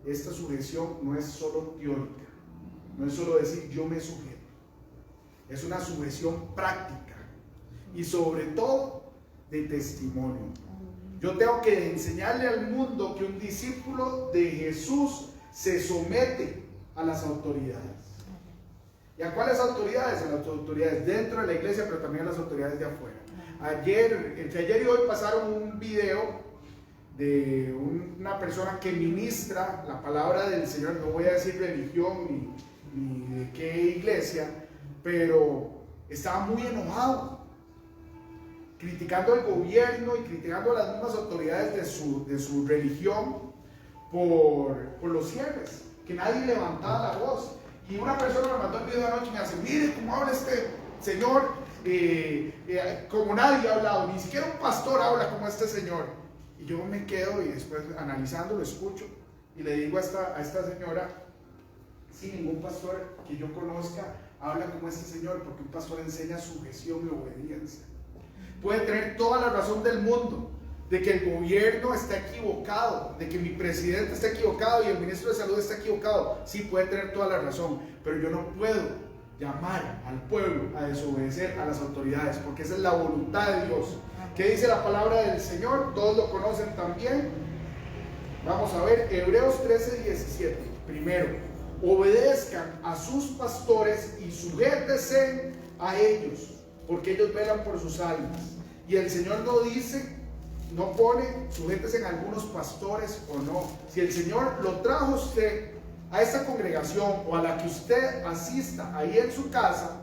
Speaker 2: esta sujeción no es solo teórica, no es solo decir yo me sujeto, es una sujeción práctica y sobre todo de testimonio. Yo tengo que enseñarle al mundo que un discípulo de Jesús se somete a las autoridades. ¿Y a cuáles autoridades? A las autoridades dentro de la iglesia, pero también a las autoridades de afuera. Entre ayer y hoy pasaron un video de una persona que ministra la palabra del Señor. No voy a decir religión ni de qué iglesia, pero estaba muy enojado, criticando al gobierno y criticando a las mismas autoridades de su religión por los cierres, que nadie levantaba la voz. Y una persona me mandó el video anoche y me dice, mire cómo habla este señor, como nadie ha hablado, ni siquiera un pastor habla como este señor. Y yo me quedo y después analizando lo escucho y le digo a esta señora, sí, ningún pastor que yo conozca habla como este señor, porque un pastor enseña sujeción y obediencia. Puede tener toda la razón del mundo de que el gobierno está equivocado, de que mi presidente está equivocado y el ministro de salud está equivocado. Sí, puede tener toda la razón, pero yo no puedo llamar al pueblo a desobedecer a las autoridades, porque esa es la voluntad de Dios. ¿Qué dice la palabra del Señor? Todos lo conocen también. Vamos a ver, Hebreos 13, 17. Primero, obedezcan a sus pastores y sujétense a ellos, porque ellos velan por sus almas. Y el Señor no dice, no pone, sujétese en algunos pastores o no. Si el Señor lo trajo usted a esta congregación o a la que usted asista ahí en su casa,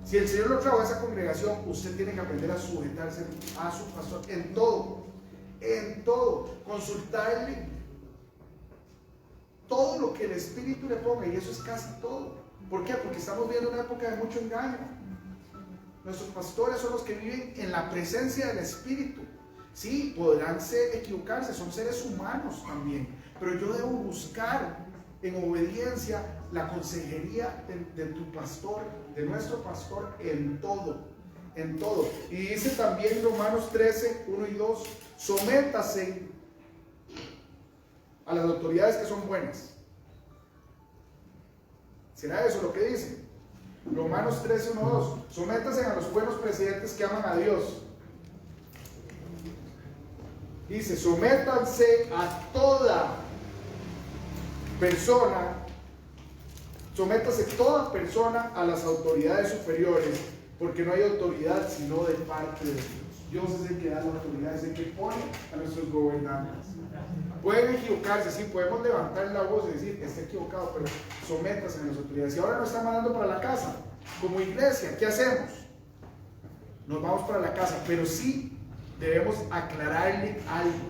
Speaker 2: si el Señor lo trajo a esa congregación, usted tiene que aprender a sujetarse a su pastor en todo, consultarle todo lo que el Espíritu le ponga, y eso es casi todo. ¿Por qué? Porque estamos viendo una época de mucho engaño. Nuestros pastores son los que viven en la presencia del Espíritu. Sí, podrán equivocarse, son seres humanos también, pero yo debo buscar en obediencia la consejería de tu pastor, de nuestro pastor, en todo. Y dice también Romanos 13, 1 y 2, sométase a las autoridades que son buenas. ¿Será eso lo que dice? Romanos 13, 1, 2, sométase a los buenos presidentes que aman a Dios. Dice, sométanse a toda persona, sométase toda persona a las autoridades superiores, porque no hay autoridad sino de parte de Dios. Dios es el que da la autoridad, es el que pone a nuestros gobernantes. Pueden equivocarse, sí, podemos levantar la voz y decir que está equivocado, pero sométase a las autoridades. Y ahora nos están mandando para la casa, como iglesia, ¿qué hacemos? Nos vamos para la casa, pero sí debemos aclararle algo.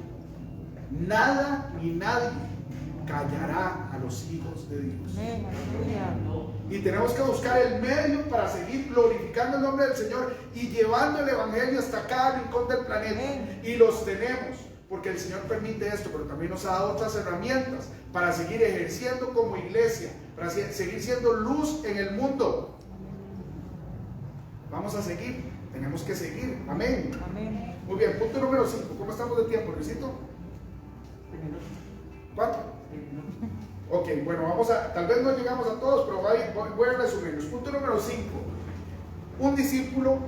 Speaker 2: Nada ni nadie callará a los hijos de Dios. Y tenemos que buscar el medio para seguir glorificando el nombre del Señor y llevando el Evangelio hasta cada rincón del planeta. Y los tenemos. porque el Señor permite esto, pero también nos ha dado otras herramientas para seguir ejerciendo como iglesia, para seguir siendo luz en el mundo. Vamos a seguir, tenemos que seguir. Amén.
Speaker 4: Amén.
Speaker 2: Muy bien, punto número 5. ¿Cómo estamos de tiempo, Luisito? ¿Cuánto? Ok, bueno, tal vez no llegamos a todos, pero voy a resumirlos. Punto número 5. Un discípulo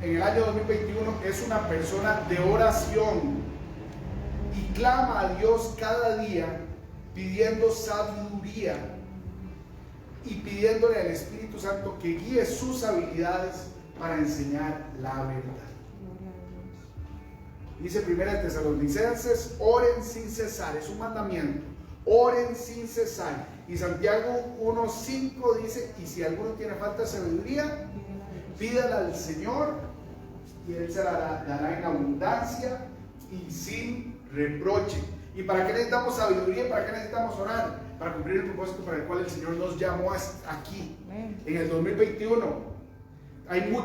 Speaker 2: en el año 2021 es una persona de oración y clama a Dios cada día pidiendo sabiduría y pidiéndole al Espíritu Santo que guíe sus habilidades para enseñar la verdad. Dice 1 Tesalonicenses, oren sin cesar, es un mandamiento, oren sin cesar. Y Santiago 1:5 dice, y si alguno tiene falta de sabiduría, pídala al Señor y Él se la dará en abundancia y sin reproche. ¿Y para qué necesitamos sabiduría y para qué necesitamos orar? Para cumplir el propósito para el cual el Señor nos llamó aquí, en el 2021.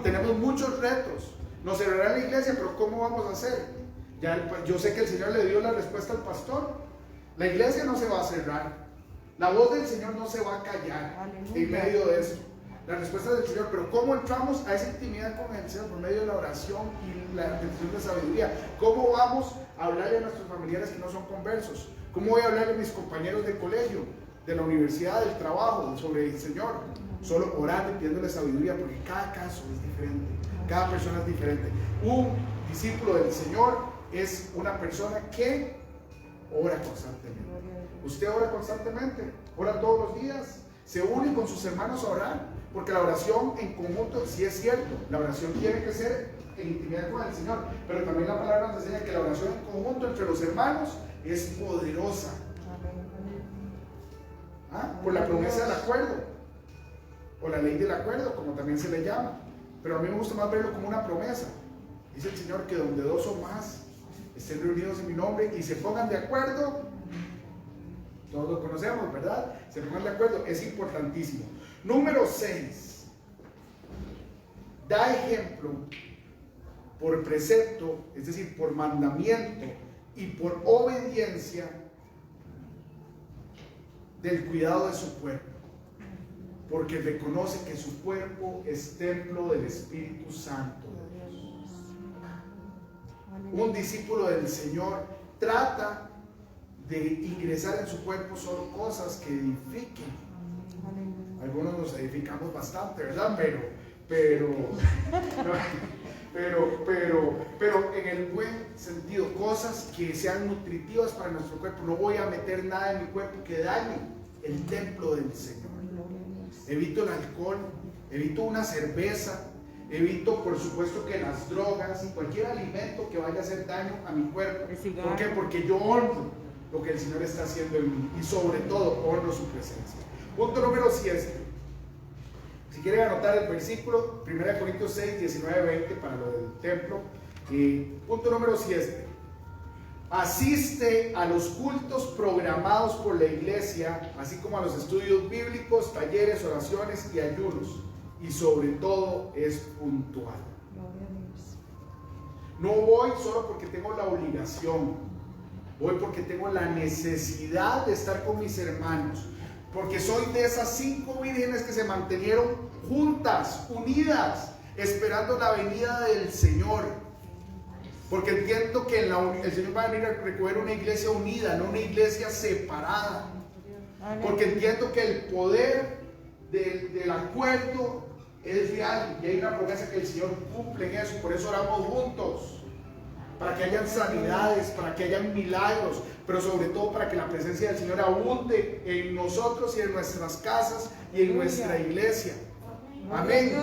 Speaker 2: Tenemos muchos retos. Nos cerrará la iglesia, pero ¿cómo vamos a hacer? Yo sé que el Señor le dio la respuesta al pastor. La iglesia no se va a cerrar. La voz del Señor no se va a callar. Aleluya. En medio de esto. La respuesta del Señor, pero ¿cómo entramos a esa intimidad con el Señor? Por medio de la oración y la petición de sabiduría. ¿Cómo vamos a hablarle a nuestros familiares que no son conversos? ¿Cómo voy a hablarle a mis compañeros del colegio, de la universidad, del trabajo, sobre el Señor? Solo orando y pidiéndole sabiduría, porque cada caso es diferente, cada persona es diferente. Un discípulo del Señor es una persona que ora constantemente. Usted ora constantemente, ora todos los días, se une con sus hermanos a orar, porque la oración en conjunto, sí es cierto, la oración tiene que ser en intimidad con el Señor, pero también la palabra nos enseña que la oración en conjunto entre los hermanos es poderosa. Por la promesa del acuerdo, o la ley del acuerdo, como también se le llama, pero a mí me gusta más verlo como una promesa. Dice el Señor que donde dos o más estén reunidos en mi nombre y se pongan de acuerdo, todos lo conocemos, ¿verdad? Se pongan de acuerdo, es importantísimo. Número 6, da ejemplo por precepto, es decir, por mandamiento y por obediencia del cuidado de su cuerpo, porque reconoce que su cuerpo es templo del Espíritu Santo de Dios. Un discípulo del Señor trata de ingresar en su cuerpo solo cosas que edifiquen. Algunos nos edificamos bastante, ¿verdad? Pero en el buen sentido, cosas que sean nutritivas para nuestro cuerpo. No voy a meter nada en mi cuerpo que dañe el templo del Señor. Evito el alcohol, evito una cerveza, evito por supuesto que las drogas y cualquier alimento que vaya a hacer daño a mi cuerpo. ¿Por qué? Porque yo honro lo que el Señor está haciendo en mí y sobre todo honro su presencia. Punto número 7. Si quieren anotar el versículo, 1 Corintios 6, 19, 20 para lo del templo. Punto número 7. Asiste a los cultos programados por la iglesia, así como a los estudios bíblicos, talleres, oraciones y ayunos. Y sobre todo es puntual. No voy solo porque tengo la obligación, voy porque tengo la necesidad de estar con mis hermanos. Porque soy de esas 5 vírgenes que se mantenieron juntas, unidas, esperando la venida del Señor. Porque entiendo que el Señor va a venir a recoger una iglesia unida, no una iglesia separada. Porque entiendo que el poder del acuerdo es real y hay una promesa que el Señor cumple en eso. Por eso oramos juntos, para que hayan sanidades, para que hayan milagros, pero sobre todo para que la presencia del Señor abunde en nosotros y en nuestras casas y en nuestra iglesia. Amén.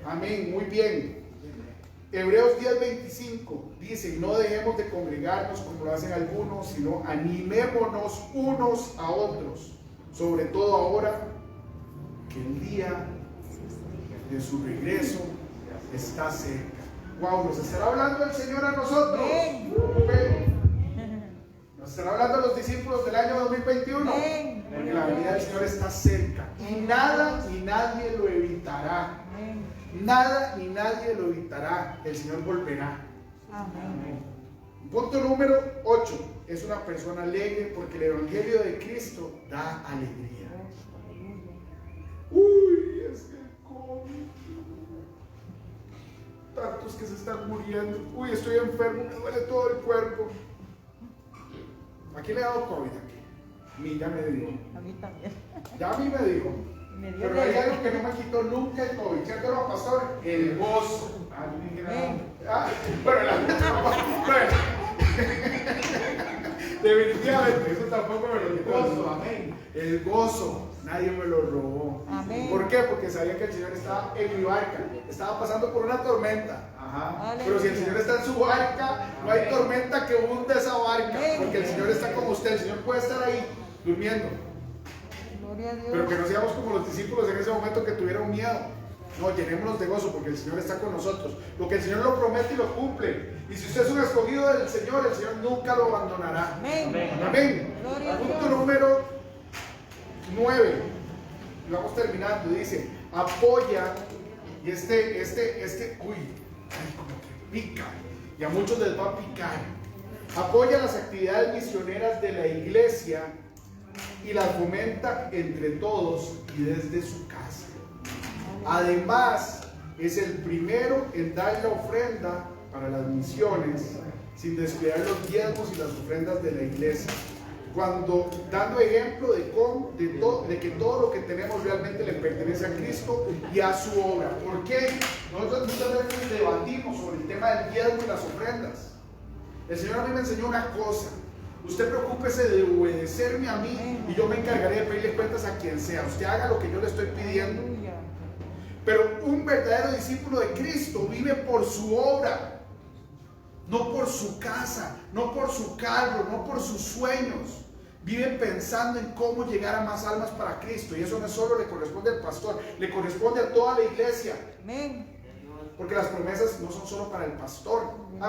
Speaker 2: Amén. Muy bien. Hebreos 10:25 dice: no dejemos de congregarnos como lo hacen algunos, sino animémonos unos a otros, sobre todo ahora que el día de su regreso está cerca. Wow, ¿nos estará hablando el Señor a nosotros? ¿Nos estará hablando a los discípulos del año 2021? Porque la venida del Señor está cerca y nada ni nadie lo evitará. Nada ni nadie lo evitará. El Señor volverá. Punto número 8. Es una persona alegre porque el Evangelio de Cristo da alegría. Uy, es que el COVID. Tantos que se están muriendo. Uy, estoy enfermo, me duele todo el cuerpo. ¿A quién le ha dado COVID aquí? A mí ya me dio.
Speaker 4: A mí también.
Speaker 2: Ya a mí me dio.
Speaker 4: Me dio
Speaker 2: Pero hay algo que no me quitó nunca el COVID. ¿Cierto, no, pastor? El gozo. Bueno, bueno. Definitivamente, eso tampoco me lo quitó.
Speaker 3: Gozo, amén.
Speaker 2: El gozo, nadie me lo robó.
Speaker 4: Amén.
Speaker 2: ¿Por qué? Porque sabía que el Señor estaba en mi barca. Estaba pasando por una tormenta.
Speaker 3: Ajá.
Speaker 2: Pero si el Señor está en su barca, no hay tormenta que hunde esa barca.
Speaker 4: Amén.
Speaker 2: Porque el Señor está con usted. El Señor puede estar ahí durmiendo.
Speaker 4: Gloria a Dios.
Speaker 2: Pero que no seamos como los discípulos en ese momento que tuvieron miedo. No, llenémonos de gozo porque el Señor está con nosotros. Lo que el Señor lo promete y lo cumple. Y si usted es un escogido del Señor, el Señor nunca lo abandonará.
Speaker 4: Amén.
Speaker 2: Amén.
Speaker 4: Gloria a
Speaker 2: Punto
Speaker 4: Dios.
Speaker 2: número 9. Y vamos terminando. Dice, apoya. Y uy, ay, como que pica. Y a muchos les va a picar. Apoya las actividades misioneras de la iglesia y las fomenta entre todos y desde su casa. Además, es el primero en dar la ofrenda para las misiones, sin descuidar los diezmos y las ofrendas de la iglesia. Dando ejemplo de que todo lo que tenemos realmente le pertenece a Cristo y a su obra. ¿Por qué? Nosotros muchas veces debatimos sobre el tema del diezmo y las ofrendas. El Señor a mí me enseñó una cosa. Usted preocúpese de obedecerme a mí y yo me encargaré de pedirle cuentas a quien sea. Usted haga lo que yo le estoy pidiendo.
Speaker 4: Aleluya.
Speaker 2: Pero un verdadero discípulo de Cristo vive por su obra, no por su casa, no por su cargo, no por sus sueños. Vive pensando en cómo llegar a más almas para Cristo. Y eso no solo le corresponde al pastor, le corresponde a toda la iglesia.
Speaker 4: Amén.
Speaker 2: Porque las promesas no son solo para el pastor.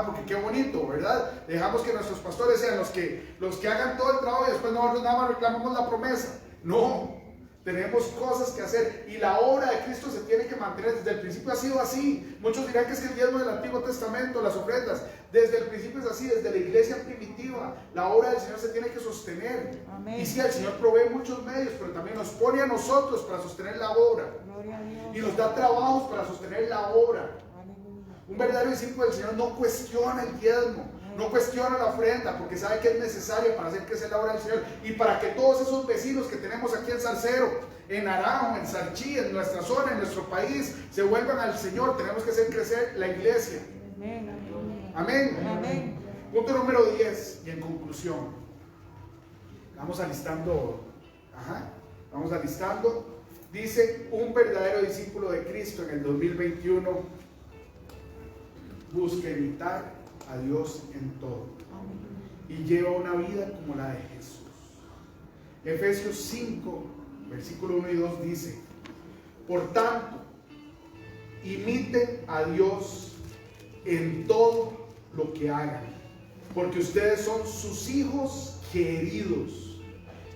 Speaker 2: Porque qué bonito, ¿verdad? Dejamos que nuestros pastores sean los que hagan todo el trabajo y después nosotros nada más reclamamos la promesa. No, tenemos cosas que hacer y la obra de Cristo se tiene que mantener. Desde el principio ha sido así. Muchos dirán que es que el diezmo del Antiguo Testamento, las ofrendas, desde el principio es así, desde la iglesia primitiva. La obra del Señor se tiene que sostener.
Speaker 4: Amén.
Speaker 2: Y sí, el Señor provee muchos medios, pero también nos pone a nosotros para sostener la obra.
Speaker 4: Gloria a Dios.
Speaker 2: Y nos da trabajos para sostener la obra.
Speaker 4: Aleluya.
Speaker 2: Un verdadero discípulo del Señor no cuestiona el diezmo, no cuestiona la ofrenda, porque sabe que es necesario para hacer crecer la obra del Señor y para que todos esos vecinos que tenemos aquí en Salcero, en Naranjo, en Salchí, en nuestra zona, en nuestro país, se vuelvan al Señor. Tenemos que hacer crecer la iglesia.
Speaker 4: Amén. Aleluya.
Speaker 2: Amén.
Speaker 4: Amén.
Speaker 2: Punto número 10 y en conclusión. Vamos alistando. Vamos alistando. Dice, un verdadero discípulo de Cristo en el 2021 busca imitar a Dios en todo y lleva una vida como la de Jesús. Efesios 5, versículo 1 y 2 dice, por tanto, imiten a Dios en todo lo que hagan, porque ustedes son sus hijos queridos.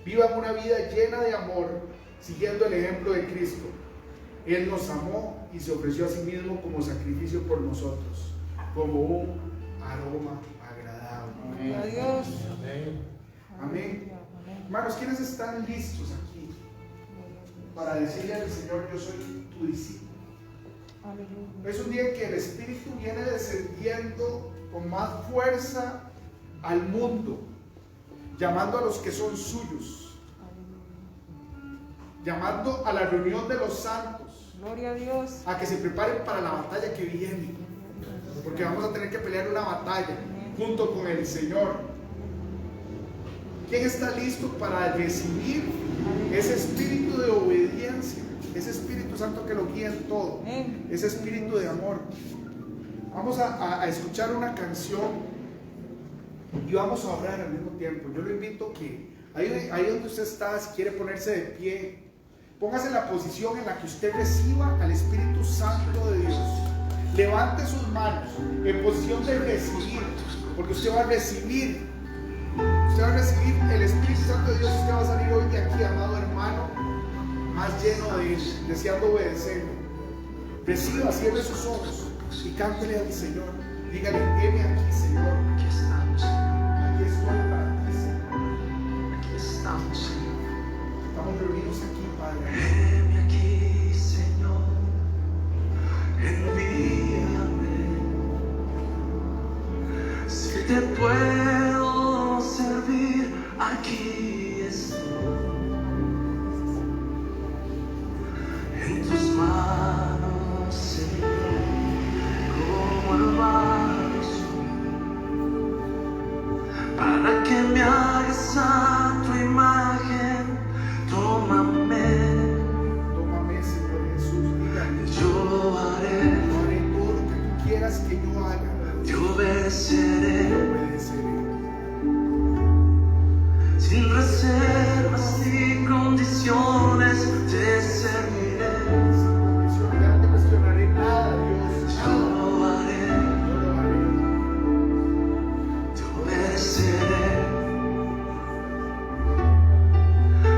Speaker 2: Vivan una vida llena de amor, siguiendo el ejemplo de Cristo. Él nos amó y se ofreció a sí mismo como sacrificio por nosotros, como un aroma agradable.
Speaker 4: Gloria a Dios.
Speaker 2: Amén. Hermanos, ¿quiénes están listos aquí para decirle al Señor, yo soy tu discípulo?
Speaker 4: Aleluya.
Speaker 2: Es un día en que el Espíritu viene descendiendo con más fuerza al mundo, llamando a los que son suyos, llamando a la reunión de los santos,
Speaker 4: Gloria a Dios.
Speaker 2: a que se preparen para la batalla que viene, porque vamos a tener que pelear una batalla junto con el Señor. ¿Quién está listo para recibir ese espíritu de obediencia, ese Espíritu Santo que lo guía en todo, ese espíritu de amor? Vamos a escuchar una canción y vamos a orar al mismo tiempo. Yo lo invito que ahí donde usted está, si quiere ponerse de pie, póngase en la posición en la que usted reciba al Espíritu Santo de Dios. Levante sus manos en posición de recibir, porque usted va a recibir el Espíritu Santo de Dios. Usted va a salir hoy de aquí, amado hermano, más lleno de Él, deseando obedecerle. Reciba, cierre sus ojos y cántele al Señor. Dígale, heme aquí, Señor.
Speaker 5: te puedo servir, aquí estoy. En tus manos, Señor, como el barro soy, para que me hagas a tu imagen. Tómame,
Speaker 2: Tómame, Señor Jesús. Dígame.
Speaker 5: yo haré,
Speaker 2: Yo haré todo lo que tú quieras que yo haga.
Speaker 5: te obedeceré,
Speaker 2: Obedeceré.
Speaker 5: sin reservas ni condiciones, te serviré.
Speaker 2: Ya no te cuestionaré nada, Dios.
Speaker 5: Yo lo haré,
Speaker 2: Yo lo haré.
Speaker 5: te obedeceré,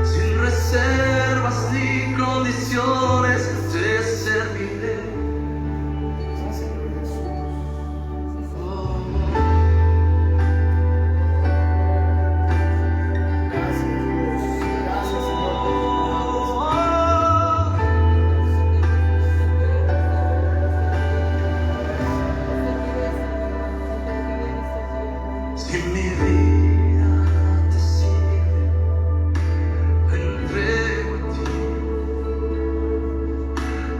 Speaker 5: sin reservas ni condiciones, te serviré.
Speaker 2: Sí, Señor Jesús.
Speaker 5: Oh,
Speaker 2: Gracias, Dios. Gracias, Señor.
Speaker 5: oh, oh. Si mi vida te sirve, me entrego a ti.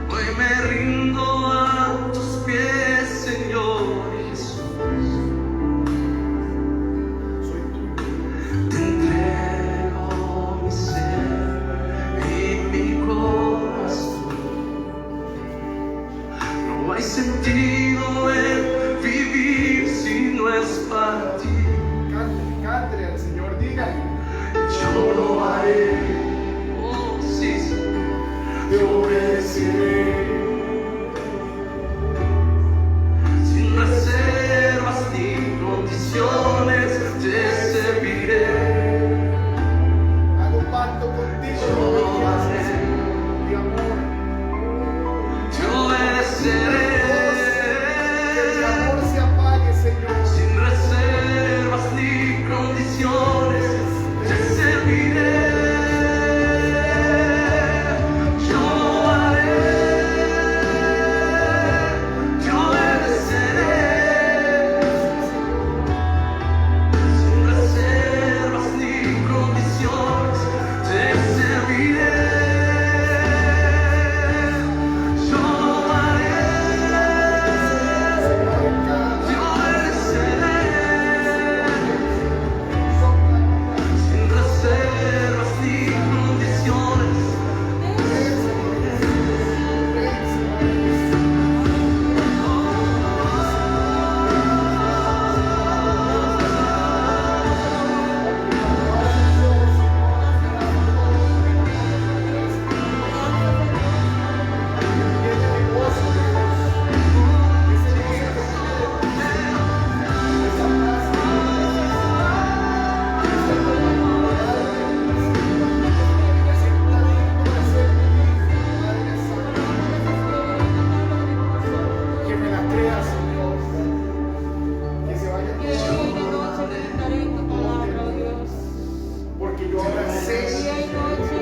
Speaker 5: Hoy me rindo a tus pies, Señor Jesús.
Speaker 2: Soy tuyo.
Speaker 5: Te entrego mi ser y mi corazón. No hay sentido en vivir si no es para ti.
Speaker 2: Cántale al Señor, dígale.
Speaker 5: Yo lo haré, oh sí, te obedeceré, sin reservas ni condiciones, te serviré.
Speaker 2: Hago pacto contigo de obediencia, Señor, de amor.
Speaker 5: Te obedeceré,
Speaker 2: Que mi amor se apague, Señor.
Speaker 5: sin reservas ni condiciones, te serviré. Yo lo haré, te obedeceré, sin reservas ni condiciones, te serviré. Yo lo haré, te obedeceré, sin reservas ni condiciones.
Speaker 2: Que me la crea, Señor. Que se vaya porque yo ahora sé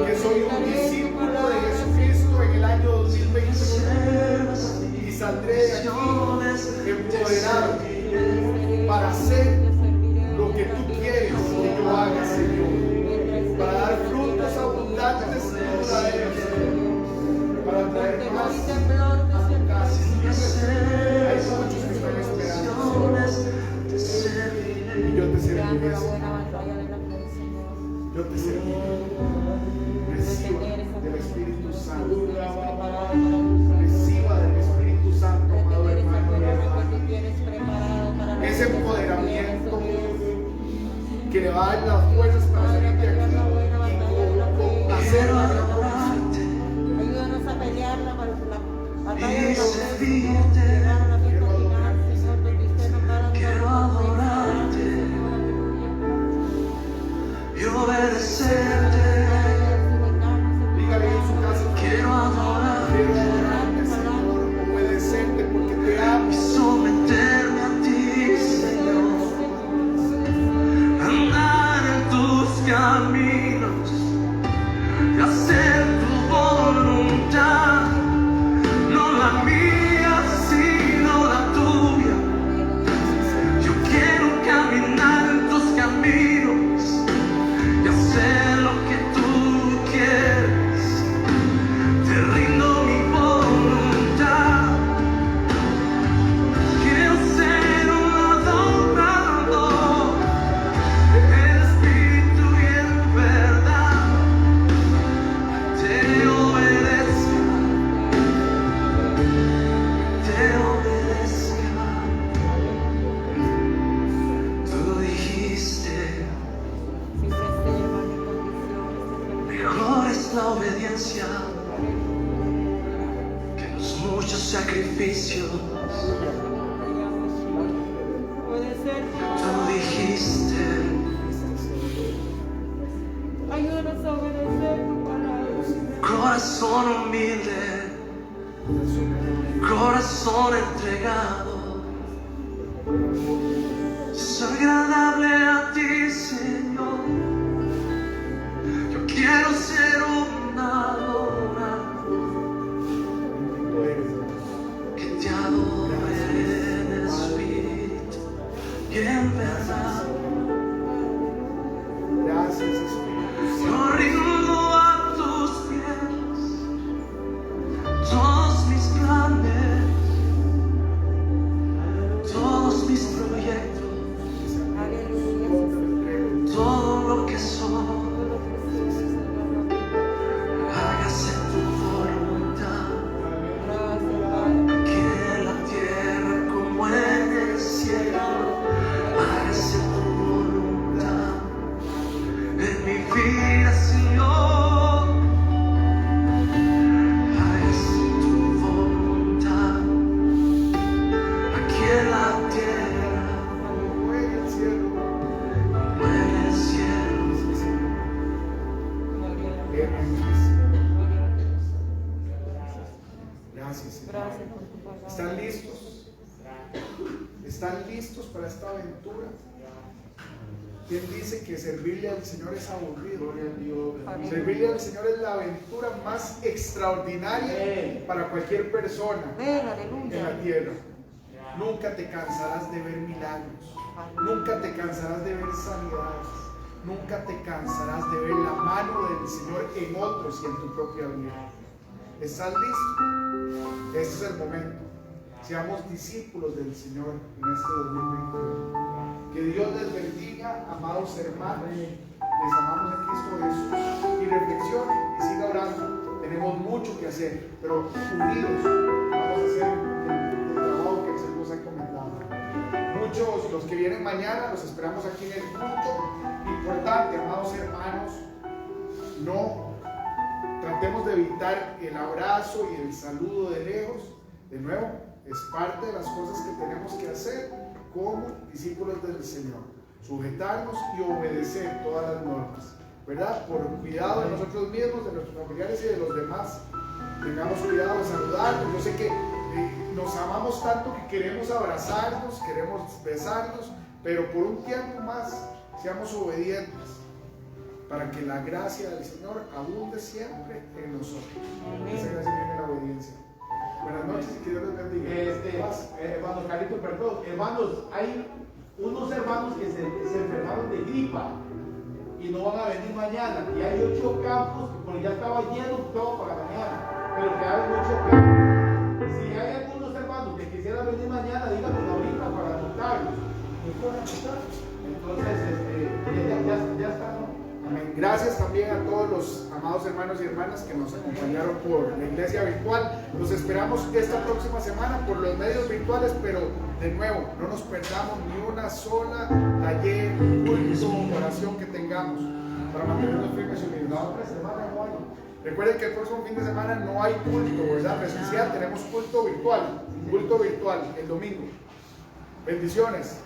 Speaker 2: que soy un discípulo de Jesucristo en el año 2021 y saldré de aquí empoderado para hacer lo que tú quieres que yo haga, Señor, para dar frutos abundantes y duraderos, Señor, para traer más a tu casa. Hay muchos que están esperando y yo te serviré, Señor. Yo te serviré. Reciba del Espíritu Santo. Reciba del Espíritu Santo, amado hermano y hermana. Ese empoderamiento que le va a dar las fuerzas para salir de aquí y con hacer la revolución.
Speaker 4: Ayúdanos a pelearla para la batalla
Speaker 5: Y
Speaker 4: de la
Speaker 5: servirte,
Speaker 4: llegar a la fiesta final, Señor, donde usted nos da la
Speaker 5: quiero adorarte y obedecerte.
Speaker 2: Dígale en su casa.
Speaker 5: Quiero adorarte,
Speaker 2: Señor, obedecerte porque te amo.
Speaker 5: y someterme a ti, Señor. Andar en obediencia que los muchos sacrificios.
Speaker 4: Puede ser.
Speaker 5: Tú dijiste,
Speaker 4: Ayúdanos a obedecer tu palabra.
Speaker 5: corazón humilde, corazón entregado, es agradable a ti, Señor. Yo quiero ser un adorador que te adore en espíritu y en verdad.
Speaker 2: Gracias, Espíritu
Speaker 5: Yo
Speaker 2: Santo.
Speaker 5: rindo a tus pies todos mis planes, todos mis proyectos,
Speaker 4: Aleluya.
Speaker 5: todo lo que soy. Hágase tu voluntad,
Speaker 4: Gracias, Padre.
Speaker 5: aquí en la tierra como en el cielo. Hágase tu voluntad en mi vida, Señor. Hágase tu voluntad aquí en la tierra
Speaker 2: Como en el cielo.
Speaker 5: como en el cielo.
Speaker 2: Gracias, Señor.
Speaker 4: Gracias por tu palabra.
Speaker 2: ¿Están listos? ¿Están listos para esta aventura? ¿Quién dice que servirle al Señor es aburrido?
Speaker 3: Gloria a Dios.
Speaker 2: Servirle al Señor es la aventura más extraordinaria para cualquier persona
Speaker 4: Ven,
Speaker 2: en
Speaker 4: aleluya.
Speaker 2: la tierra. Nunca te cansarás de ver milagros. Nunca te cansarás de ver sanidades. Nunca te cansarás de ver la mano del Señor en otros y en tu propia vida. ¿Estás listo? Este es el momento. Seamos discípulos del Señor en este 2021. Que Dios les bendiga, amados hermanos. Les amamos en Cristo Jesús. Y reflexione y siga orando. Tenemos mucho que hacer, pero unidos vamos a hacer el trabajo que el Señor nos ha encomendado. Muchos, los que vienen mañana, los esperamos aquí en el culto. Importante, amados hermanos, no tratemos de evitar el abrazo y el saludo de lejos. De nuevo, es parte de las cosas que tenemos que hacer como discípulos del Señor. Sujetarnos y obedecer todas las normas, ¿verdad? Por cuidado de nosotros mismos, de nuestros familiares y de los demás. Tengamos cuidado de saludarnos. Yo sé que nos amamos tanto que queremos abrazarnos, queremos besarnos, pero por un tiempo más seamos obedientes para que la gracia del Señor abunde siempre en nosotros. Esa gracia viene en la obediencia. Buenas noches y que Dios les bendiga. Paz.
Speaker 3: Hermano Carlito, perdón. Hermanos, hay unos hermanos que se enfermaron de gripa y no van a venir mañana. Y hay 8 campos, porque ya estaba lleno todo para mañana, pero quedaron 8 campos. Si hay algunos hermanos que quisieran venir mañana, díganme ahorita para anotarlos. Entonces, ya está, ¿no?
Speaker 2: Amén. Gracias también a todos los amados hermanos y hermanas que nos acompañaron por la iglesia virtual. Los esperamos esta próxima semana por los medios virtuales, pero de nuevo, no nos perdamos ni una sola taller, culto o oración que tengamos para mantenernos firmes y unidos. La otra semana no hay. Recuerden que el próximo fin de semana no hay culto, ¿verdad? Presencial, tenemos culto virtual el domingo. Bendiciones.